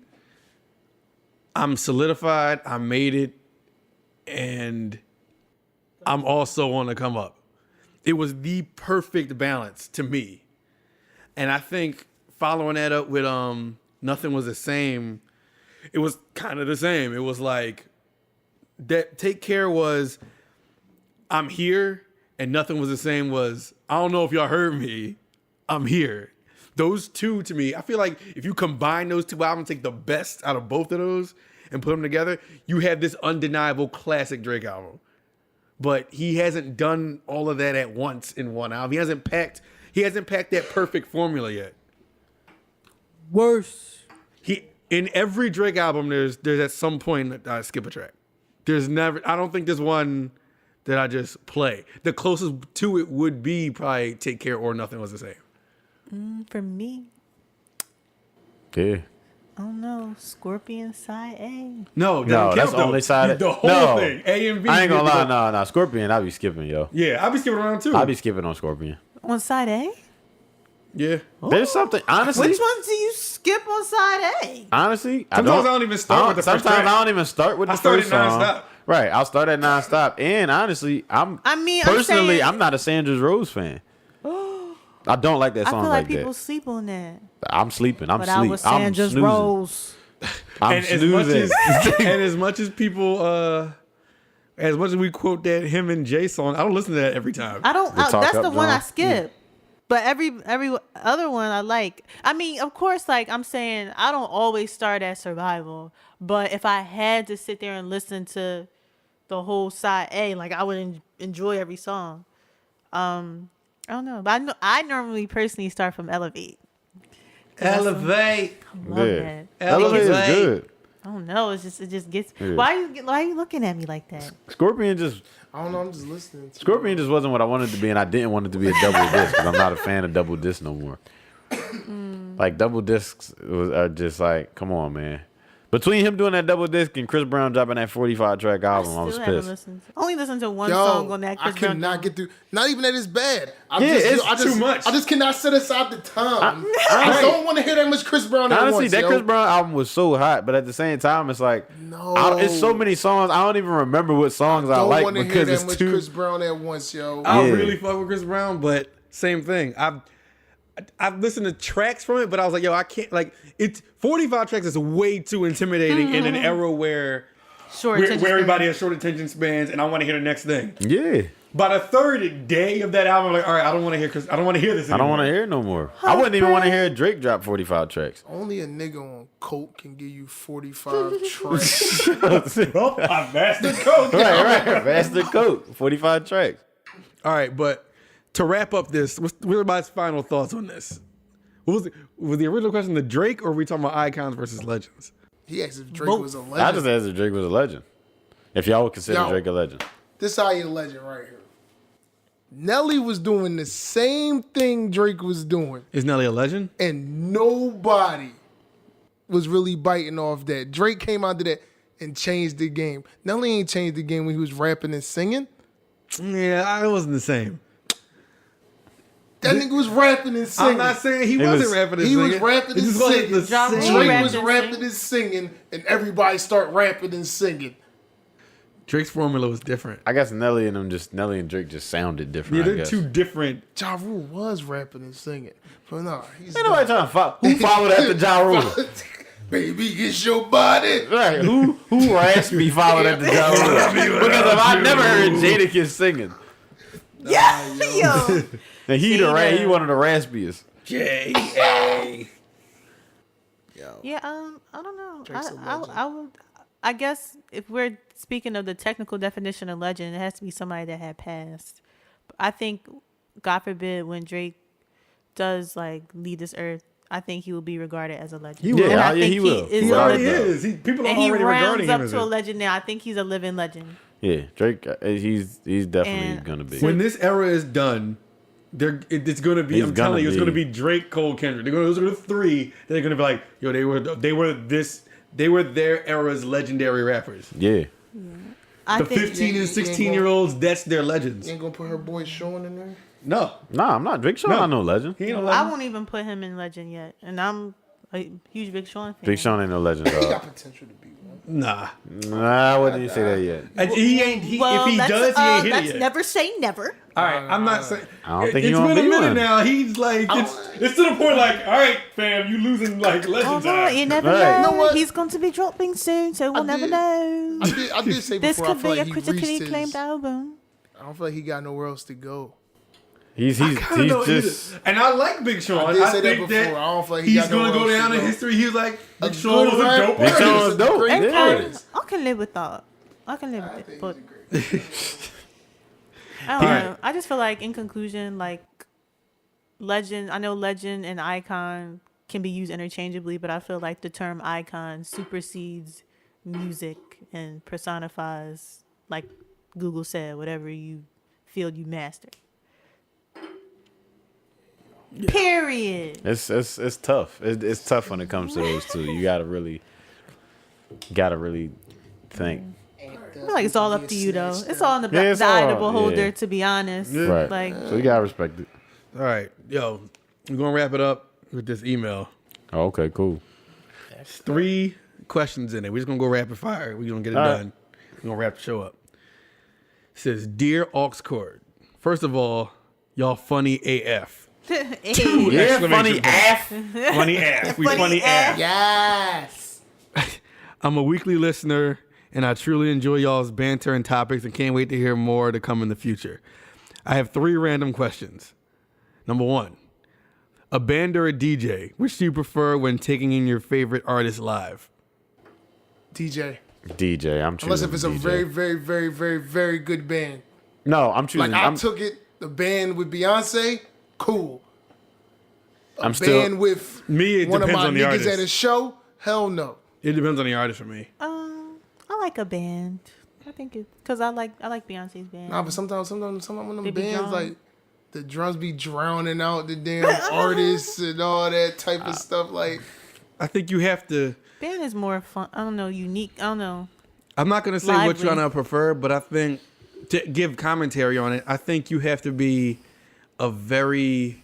I'm solidified, I made it, and I'm also on the come up. It was the perfect balance to me. And I think following that up with Nothing Was the Same, it was kind of the same. It was like that Take Care was I'm here, and Nothing Was the Same was I don't know if y'all heard me, I'm here. Those two to me, I feel like if you combine those two albums, take the best out of both of those and put them together, you have this undeniable classic Drake album. But he hasn't done all of that at once in one album. He hasn't packed that perfect formula yet. Worse. In every Drake album, there's at some point that I skip a track. I don't think there's one that I just play. The closest to it would be probably Take Care or Nothing Was the Same. For me, Yeah. I don't know. Scorpion side A. No, that's only side. The whole thing. A and B. I ain't gonna lie. No. Scorpion, I be skipping, yo. Yeah, I be skipping around too. I be skipping on Scorpion. On side A? Yeah. There's something, honestly. Which ones do you skip on side A? Honestly, Sometimes I don't even start with the first Sometimes track. I don't even start with the first song. Right, I'll start at nonstop. And honestly, I'm not a Sandra's Rose fan. I don't like that song I feel like that. people sleep on that. I'm sleeping. I'm But sleeping. I was Sandra's Rose. I'm snoozing. As much as people, as much as we quote that him and Jay song, I don't listen to that every time. I don't. Talk That's Up the one I John. skip. But every other one I like. I mean, of course, like I'm saying, I don't always start at Survival. But if I had to sit there and listen to the whole side A, like I would enjoy every song. I don't know, but I normally personally start from Elevate. Elevate. I love that. Elevate is good. I don't know. It just gets. Yeah. Why are you looking at me like that? Scorpion just. I don't know. I'm just listening. Scorpion just wasn't what I wanted it to be, and I didn't want it to be a double disc because I'm not a fan of double disc no more. Like double discs are just like, come on, man. Between him doing that double disc and Chris Brown dropping that 45 track album, I was pissed. Only listened to one song on that Chris Brown. I could not get through. Not even that it's bad. It's too much. I just cannot set aside the time. I don't want to hear that much Chris Brown. Honestly, once, that Chris Brown album was so hot, but at the same time, it's like, it's so many songs. I don't even remember what songs I like because it's too. Chris Brown at once, yo. I really fuck with Chris Brown, but same thing. I've listened to tracks from it, but I was like, yo, I can't, like, it's 45 tracks is way too intimidating in an era where everybody has short attention spans and I want to hear the next thing. Yeah. By the third day of that album, I'm like, all right, I don't want to hear this anymore. I don't want to hear it no more. I wouldn't even want to hear Drake drop 45 tracks. Only a nigga on coke can give you 45 tracks. Well, I mastered coke. Right. Master Coke. 45 tracks. All right, but to wrap up this, what are my final thoughts on this? Was the original question the Drake, or are we talking about icons versus legends? He asked if Drake was a legend. I just asked if Drake was a legend. If y'all would consider Drake a legend. This how you a legend right here. Nelly was doing the same thing Drake was doing. Is Nelly a legend? And nobody was really biting off that. Drake came out to that and changed the game. Nelly ain't changed the game when he was rapping and singing. Yeah, it wasn't the same. That nigga was rapping and singing. I'm not saying he wasn't rapping and singing. He was rapping and singing. Drake was rapping singing. and singing, and everybody start rapping and singing. Drake's formula was different. I guess Nelly and Drake just sounded different. Yeah, they're two different. Ja Rule was rapping and singing. But no, he's ain't nobody trying to follow. Who followed after Ja Rule? Baby, it's your body. Right. Who raspy followed after Ja Rule? Because if I never heard Jadakiss singing. Yeah, yo. And he one of the raspiest. J.A. Yeah, I don't know. I guess if we're speaking of the technical definition of legend, it has to be somebody that had passed. I think, God forbid, when Drake does like leave this earth, I think he will be regarded as a legend. He will. He will. He already is. People are already regarding him as to a legend now. I think he's a living legend. Yeah, Drake. He's definitely gonna be. When this era is done, it's gonna be. I'm telling you, it's gonna be Drake, Cole, Kendrick. Those are the three. They're gonna be like, yo, they were their era's legendary rappers. Yeah. The 15 and 16-year-olds, that's their legends. You ain't gonna put her boy Sean in there? No. Nah, I'm not. Drake Sean, not no legend. He ain't no legend. I won't even put him in legend yet, and I'm a huge Big Sean fan. Big Sean ain't no legend, He got dog. potential to be one. Nah. Nah, I wouldn't even say that yet. And he ain't. Well, if he does, he ain't hit let's it yet. never say never. All right, I'm not saying. I don't think he it's gonna been a be minute one. now. He's like, it's to the point. Like, all right, fam, you losing like Oh legends. no, you never Right. know. You know what? He's going to be dropping soon, so we'll never did- know. I did say This before, I could feel be like a he critically reached acclaimed his, album. I don't feel like he got nowhere else to go. He's I don't know just. either. And I like Big Sean. I did say that think before. I don't feel like he he's got gonna nowhere go else down to in go. history. He was like, A Big Sean was good a dope rapper. Big Sean artist. was dope. Great Yeah. artist. I can live with that. I can live with it. But I don't Alright. know. I just feel like, in conclusion, like legend. I know legend and icon can be used interchangeably, but I feel like the term icon supersedes music and personifies, like Google said, whatever you feel you mastered. Period. It's tough. It's tough when it comes to those two. You gotta really think. I feel like it's all up to you, though. It's all in the, Yeah, it's the all- eye of the beholder, yeah. to be honest. Right. Like, So you gotta respect it. All right, yo, we're gonna wrap it up with this email. Oh, okay, cool. 3 questions in it. We're just gonna go rapid fire. We're gonna get it All right. done. We're gonna wrap the show up. It says, "Dear Aux Cord, first of all, y'all funny AF. hey. Yeah, funny Exclamation ass. Funny AF. We Funny funny AF. AF. Yes. I'm a weekly listener, and I truly enjoy y'all's banter and topics, and can't wait to hear more to come in the future. I have 3 random questions. Number 1, a band or a DJ, which do you prefer when taking in your favorite artist live? DJ. DJ. I'm choosing. Unless if it's a DJ. very, very, very, very, very good band. No, I'm choosing. Like I took it, the band with Beyonce, cool. A I'm band still. with Me, it one of depends my on the niggas artist. at a show, hell no. It depends on the artist for me. I like a band. I think it because I like Beyonce's band. Nah, but sometimes when them They be bands drunk. like the drums be drowning out the damn artists and all that type of stuff. Like I think you have to. Band is more fun. I don't know, unique. I don't know. I'm not going to say which Lively. one I prefer, but I think to give commentary on it, I think you have to be a very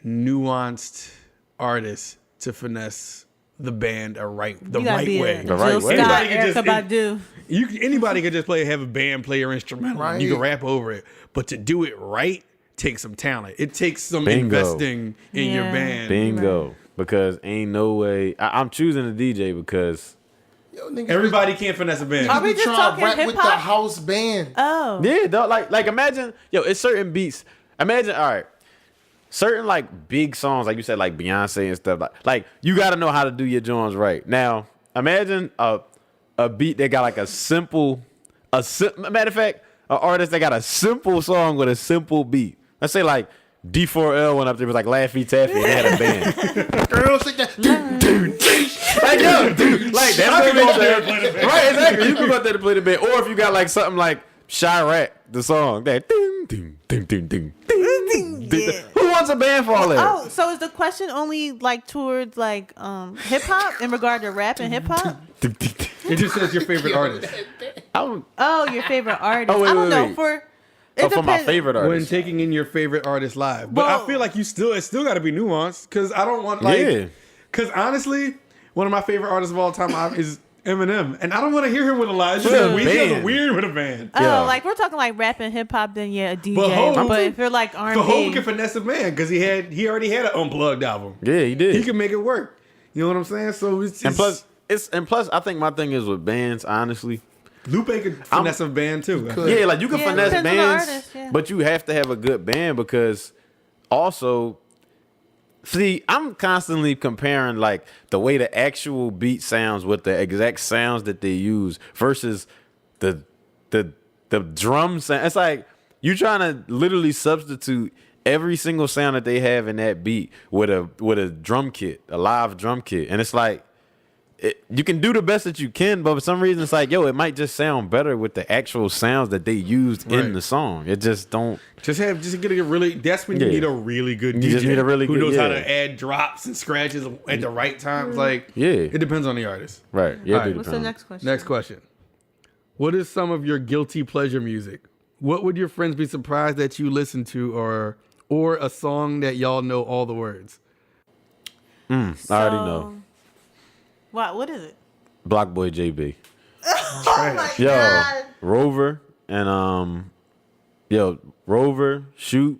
nuanced artist to finesse the band the You right gotta be way. a The right Jill way. Scott, Anybody can Erykah just- Badu. Anybody could just have a band play your instrumental. And you can Right. rap over it, but to do it right takes some talent. It takes some Bingo. investing in your Yeah. band. Bingo. Because ain't no way. I'm choosing a DJ because. yo, niggas Everybody can't finesse a band. Are we just trying talking to rap with the hip-hop? house band. Oh, Yeah, dog, like imagine, it's certain beats. Imagine, all right, certain like big songs, like you said, like Beyonce and stuff. Like you got to know how to do your joints right. Now, imagine a beat that got like a matter of fact, an artist that got a simple song with a simple beat. Let's say like D4L went up there, was like Laffy Taffy, and they had a band. Girls like that. Like, yo, dude, like that's what go makes up there and play the band. Right, exactly. You can go out there to play the band, or if you got like something like Chirac, the song that ding ding ding ding ding ding. yeah. Who wants a band for all that? Oh, so is the question only like towards like hip hop in regard to rap and hip hop? It just says your favorite artist. Oh, your favorite artist. Oh, wait, I don't wait, know wait. for. For my favorite When artist. taking in your favorite artist live, but Well- I feel like it's still got to be nuanced because I don't want like, Yeah. because honestly, one of my favorite artists of all time is Eminem, and I don't want to hear him with a live. It's With just a weird. He does band. weird with a band. Oh, Yeah. like we're talking like rap and hip hop, then yeah, a DJ. But Hov- But if you're like But Hov R&B, can finesse a band because he already had an unplugged album. Yeah, he did. He can make it work. You know what I'm saying? So it's and plus, I think my thing is with bands, honestly. Lupe could finesse a band too. could. Yeah, like you can Yeah, it finesse depends on the bands, artist, yeah. but you have to have a good band because also, see, I'm constantly comparing like the way the actual beat sounds with the exact sounds that they use versus the drum sound. It's like you trying to literally substitute every single sound that they have in that beat with a drum kit, a live drum kit, and it's like. You can do the best that you can, but for some reason it's like, it might just sound better with the actual sounds that they used Right. in the song. It just don't. Just get a really. That's when you Yeah. need a really good DJ You just need a really who good- knows how yeah. to add drops and scratches at the right times. Like Yeah. it depends on the artist. Right. Yeah. All right. it do what's the depend. next question? Next question. What is some of your guilty pleasure music? What would your friends be surprised that you listen to, or a song that y'all know all the words? I already know. What is it? Block Boy JB. Oh my Yo, God. Rover and Rover, Shoot.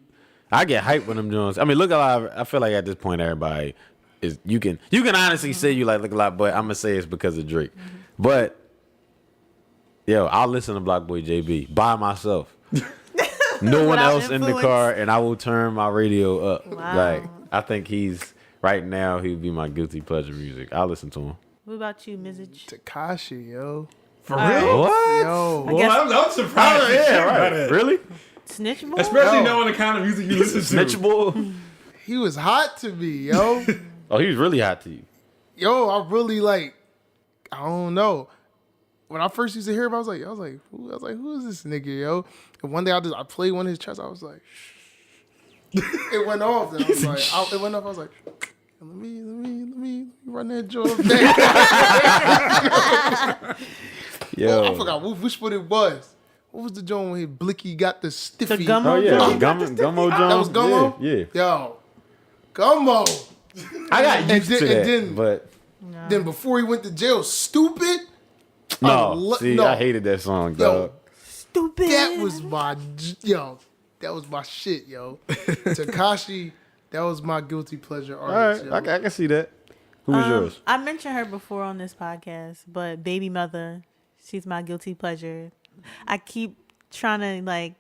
I get hyped when them Jones. I mean, look a lot. I feel like at this point, everybody is. You can honestly say you like Look a Lot, but I'm gonna say it's because of Drake. But yo, I'll listen to Block Boy JB by myself. No one Without else in the influence. car, and I will turn my radio up. Wow. Like I think he's right now. He'd be my guilty pleasure music. I'll listen to him. What about you, Mizage? Tekashi, yo. For All right. real? What? Yo. I guess- I'm surprised. Oh, you yeah, shared right. about that. Really? Snitch boy? Especially Yo. knowing the kind of music you listen to. Snitchable. He was hot to me, yo. Oh, he was really hot to you. Yo, I really like, I don't know. When I first used to hear him, I was like, who is this nigga, yo? And one day I played one of his tracks. I was like, it went off. And I was like, it went off. I was like, let me run that joint back. Yo. Oh, I forgot which one it was. What was the joint when Blicky got the stiffy? The Gummo Oh yeah, joint? Gummo Jones. That was Gummo? Yeah. Yo, Gummo. I got used then- to that, and then- but Then before he went to jail, Stupid. no. no. I hated that song, Yo, dog. Stupid. that was my shit, yo. Tekashi, that was my guilty pleasure All artist. right, yo. I can see that. Who was yours? I mentioned her before on this podcast, but Baby Mother, she's my guilty pleasure. I keep trying to like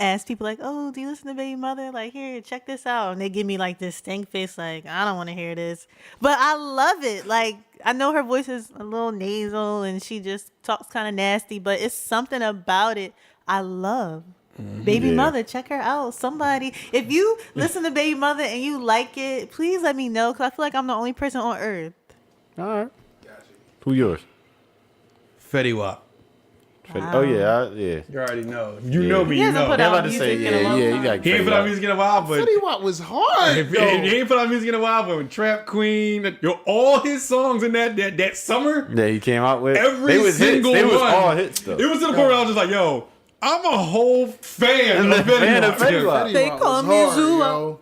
ask people like, oh, do you listen to Baby Mother? Like, here, check this out. And they give me like this stank face, like, I don't want to hear this. But I love it. Like, I know her voice is a little nasal and she just talks kind of nasty, but it's something about it I love. Baby Yeah. Mother, check her out. Somebody, if you listen to Baby Mother and you like it, please let me know because I feel like I'm the only person on earth. All right. Who yours? Fetty Wap. Oh yeah, yeah. You already know. You Yeah. know me. He You hasn't know. put I'm out about to music say, in a long you time. got. He ain't put out music in a while, but Fetty Wap was hard. if, yo. if he ain't put out music in a while, but with Trap Queen, yo, all his songs in that summer, Yeah, he came out with every they was single hits. They was one. all hits though. It was to the point where I was just like, yo, I'm a whole fan of Fan of Fetty Fetty Wap. Wap. They Wap call was me hard, Zula. yo.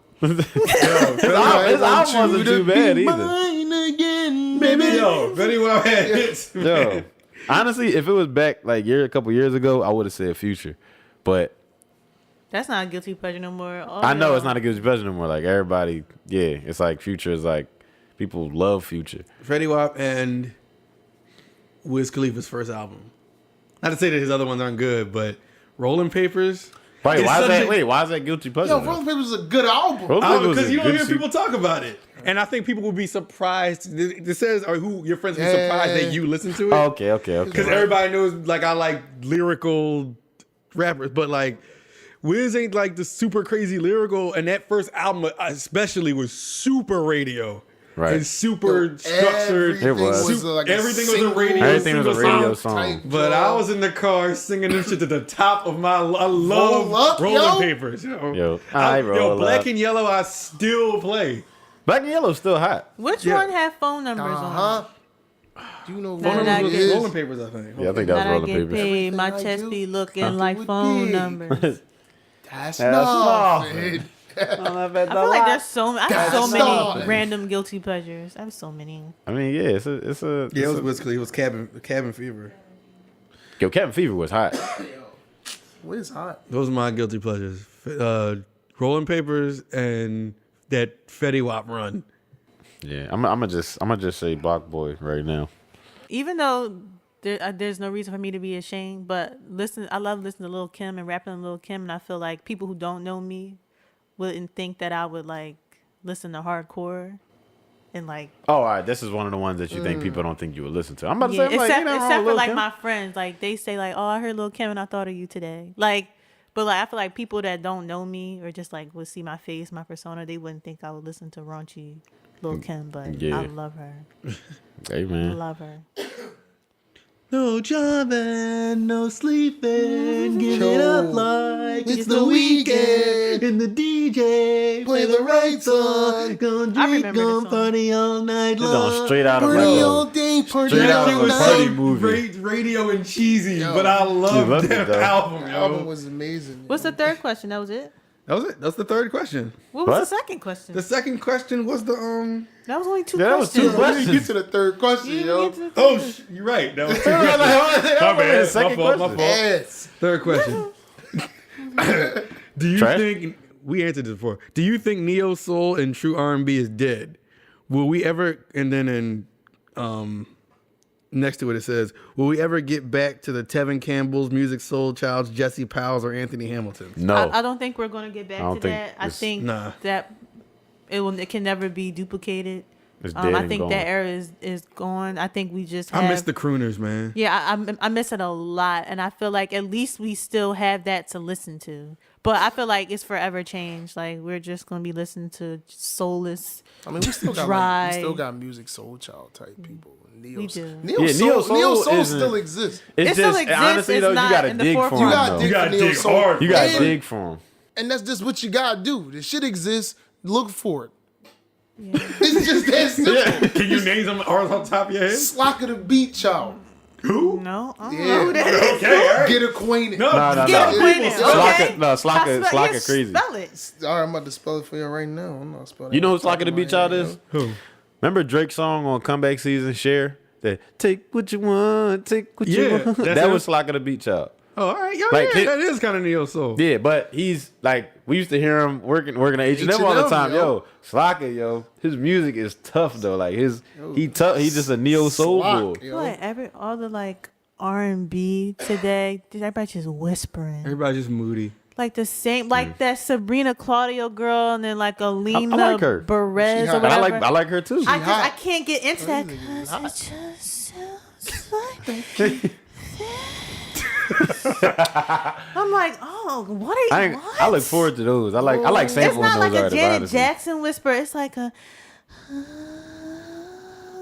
His album wasn't too bad either. Mine again, Baby, baby. yo, Fetty Wap had hits. Yo, man. honestly, if it was back like a couple years ago, I would have said Future. But That's not a guilty pleasure no more. Oh, I know no. it's not a good pleasure no more. Like everybody, yeah, it's like Future is like people love Future. Fetty Wap and Wiz Khalifa's first album. Not to say that his other ones aren't good, but Rolling Papers. Wait, It's why is such that? a- Wait, why is that guilty pleasure? Yo, though? Rolling Papers is a good album. Rolling Papers Because is you don't good hear shit. people talk about it. And I think people will be surprised. It says, or who your friends will be Yeah. surprised that you listen to it. Oh, okay. Because everybody knows, like, I like lyrical rappers, but like, Wiz ain't like the super crazy lyrical. And that first album, especially, was super radio. Right. And super structured. It was. like Everything was a single- radio Everything was a single radio song. song. But I was in the car singing this shit to the top of my. I love Roll Up, Rolling yo. Papers. Yo, Yo, I roll Black up. and Yellow, I still play. Black and Yellow's still hot. Which Yeah. one had phone numbers on? Do you know Now what that I it get- is? Rolling Papers, I think. Yeah, I think that That was I Rolling get Papers. paid, my Everything I chest do, be looking I do like with phone big. numbers. That's That's nothing. I feel like there's so I have so That's many not- random guilty pleasures. I have so many. I mean, yeah, it's a. Yeah, it was Wiz Khalifa. It was Cabin Fever. Yo, Captain Fever was hot. What is hot? Those are my guilty pleasures. Rolling Papers and that Fetty Wap run. Yeah, I'm gonna just say Block Boy right now. Even though there's no reason for me to be ashamed, but I love listening to Lil' Kim and rapping to Lil' Kim, and I feel like people who don't know me wouldn't think that I would like listen to hardcore and like Oh, all right. This is one of the ones that you think people don't think you would listen to. I'm about to yeah, say, I'm like, ain't nothing wrong except with for Lil' like Kim. my friends, like they say like, oh, I heard Lil' Kim and I thought of you today, like. But like I feel like people that don't know me or just like would see my face, my persona, they wouldn't think I would listen to raunchy Lil' Kim, but Yeah. I love her. Hey man, Love her. No jobbing, no sleeping, give Yo, it up like it's the weekend. And the DJ Play the right song. Gonna I drink, remember this gonna song. party all night this long. going straight out of Party like all day, party Straight all out of a night. party movie. Radio and cheesy, Yo. but I love loved it, that though. album, The yo. album was amazing. What's the third question? That was it? That was it. That's the third question. What was What? the second question? The second question was the That was only two Yeah, that was questions. two Let me get to the third question, You didn't yo. get to the third question. you're right. That was two My questions. My bad. second My fault. question. Yes. Third question. Do you Trash? think we answered this before? Do you think neo soul and true R&B is dead? Will we ever? And then next to it says, will we ever get back to the Tevin Campbell's, Music Soul Child's, Jesse Powell's, or Anthony Hamilton's? No. I don't think we're going to get back I to don't think that. I it's- think Nah. that it can never be duplicated. It's dead I and think gone. that era is gone. I think we just I have, miss the crooners, man. Yeah, I miss it a lot, and I feel like at least we still have that to listen to. But I feel like it's forever changed. Like we're just gonna be listening to soulless. I mean, we still got Dry. we still got music soul child type people. Neo, We do. Neo Yeah, soul, Neo Soul isn't- still exists, It's It still just exists, honestly it's though, you not gotta in the dig for forefront. him. You gotta though. dig You gotta for Neo dig soul. hard. You gotta And- dig for him. and that's just what you gotta do. The shit exists. Look for it. It's just that simple. Can you name some artists off the top of your head? Slock of the beat, child. Who? No, I don't Yeah. know who that is. Okay, all right. Get acquainted. No, No. Get acquainted. Slocka- Okay. no, Slocka- How Slocka crazy. Spell it. All right, I'm about to spell it for you right now. I'm not spelling. You know who it. Slock of the Beat Child is? Who? Remember Drake's song on Comeback Season, Share? That take what you want, take what you Yeah, want. that's That him. was Slock of the Beat Child. Oh, all right. Yo, Like, yeah, it- that is kind of neo soul. Yeah, but he's like, we used to hear him working at H&M all the H&M, time. yo. Yo, Slocka, yo, his music is tough though. Like he tough. He's just a neo soul bull. Slock, yo. What all the like R&B today? Everybody just whispering. Everybody's just moody. Like the same, like that Sabrina Claudio girl, and then like Alina like her. Perez She or hot. whatever. I like her too. I hot. can't get into that Crazy, 'cause hot. it just sounds like I'm like, oh, what are you? What? I look forward to those. I like It's sampling not those like a artists. Janet honestly. Jackson whisper. It's like a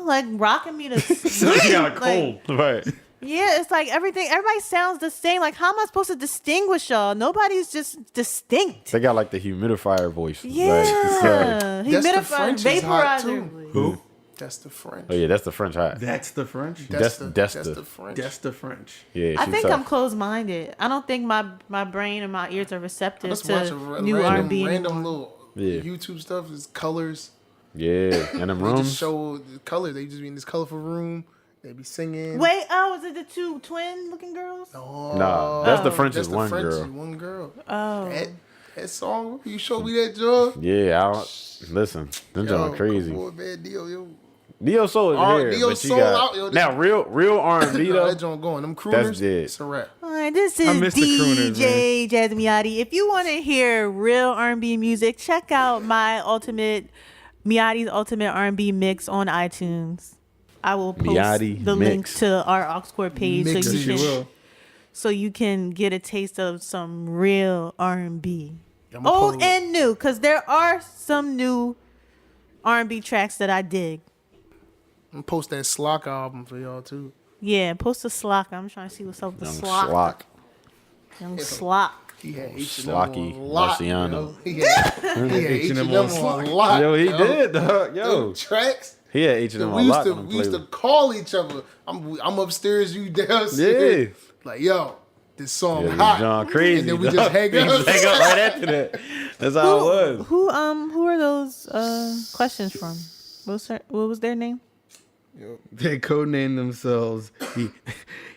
like rocking me to So sleep. she got a Like, cold. Right. yeah, it's like everybody sounds the same. Like, how am I supposed to distinguish y'all? Nobody's just distinct. They got like the humidifier voice. Like, Yeah, That's the humidifier, French is hot, too. vaporizer. Who? That's the French. oh yeah, that's the French hot. That's the French. That's that's the the- French. That's the French. Yeah, I she's think tough. I'm closed-minded. I don't think my brain and my ears are receptive Let's watch a to new random, R&B. random little Yeah. YouTube stuff. Is colors. Yeah, and them They rooms. just show the colors. They just be in this colorful room. They be singing. Wait, oh, is it the two twin-looking girls? Oh, Nah, that's the Oh. French that's is the one French girl. is one girl. Oh, That song, you showed me that, Joe. Yeah, I don't listen. Them John crazy. Boy, bad deal, yo. Neo soul is here, Neo but you soul got out, yo. now real R&B No, though. that joint going. Them crooners, dead. it's a wrap. all right. This I is miss the crooners, DJ Jazz Miyati. If you want to hear real R&B music, check out Miyati's Ultimate R&B Mix on iTunes. I will post Miyati the link Mix. to our Oxcord page Mix so it. you She can will. get a taste of some real R&B, I'ma old pull- and new, because there are some new R&B tracks that I dig. I'm gonna post that Slock album for y'all too. Yeah, post a Slock. I'm trying to see what's up with the Young Slock. Slock. Young Slock. He had H&M Slocky on lock, Marciano. yo. He had H&M on on lock. Yo, he yo. did, dog. Yo, Them tracks. he had H&M We on used lock to on the we used to playlist. call each other. I'm upstairs, you downstairs. Yeah. Like, yo, this song Yeah, hot. John crazy. And then we dog. just hang We up. just hang up right after that. That's how it was. Who are those questions from? What was their name? They codenamed themselves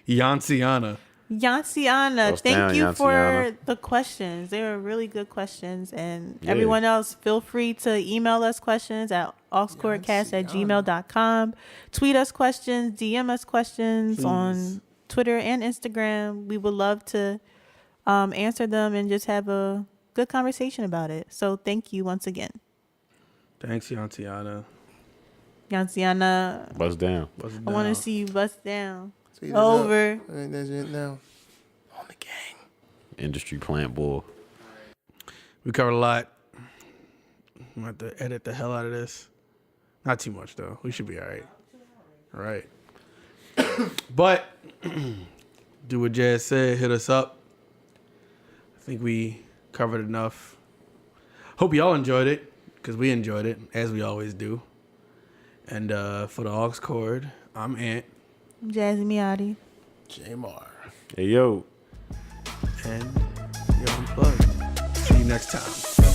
Yanciana. Yanciana. Goes Thank down, you for Yanciana. the questions. They were really good questions. And Yeah. everyone else, feel free to email us questions at oxcourtcast@gmail.com. Tweet us questions, DM us questions on Twitter and Instagram. We would love to answer them and just have a good conversation about it. So thank you once again. Thanks, Yanciana. Yanciana, Bust down. I want to see you bust down. See, that's Over. up. And that's it now. On the gang. Industry plant bull. We covered a lot. I'm going to have to edit the hell out of this. Not too much, though. We should be all right. All right. But do what Jazz said. Hit us up. I think we covered enough. Hope y'all enjoyed it, because we enjoyed it, as we always do. And for the aux cord, I'm Ant. I'm Jazzy Miyati. Jamar. Hey, yo. And you're unplugged. See you you next time.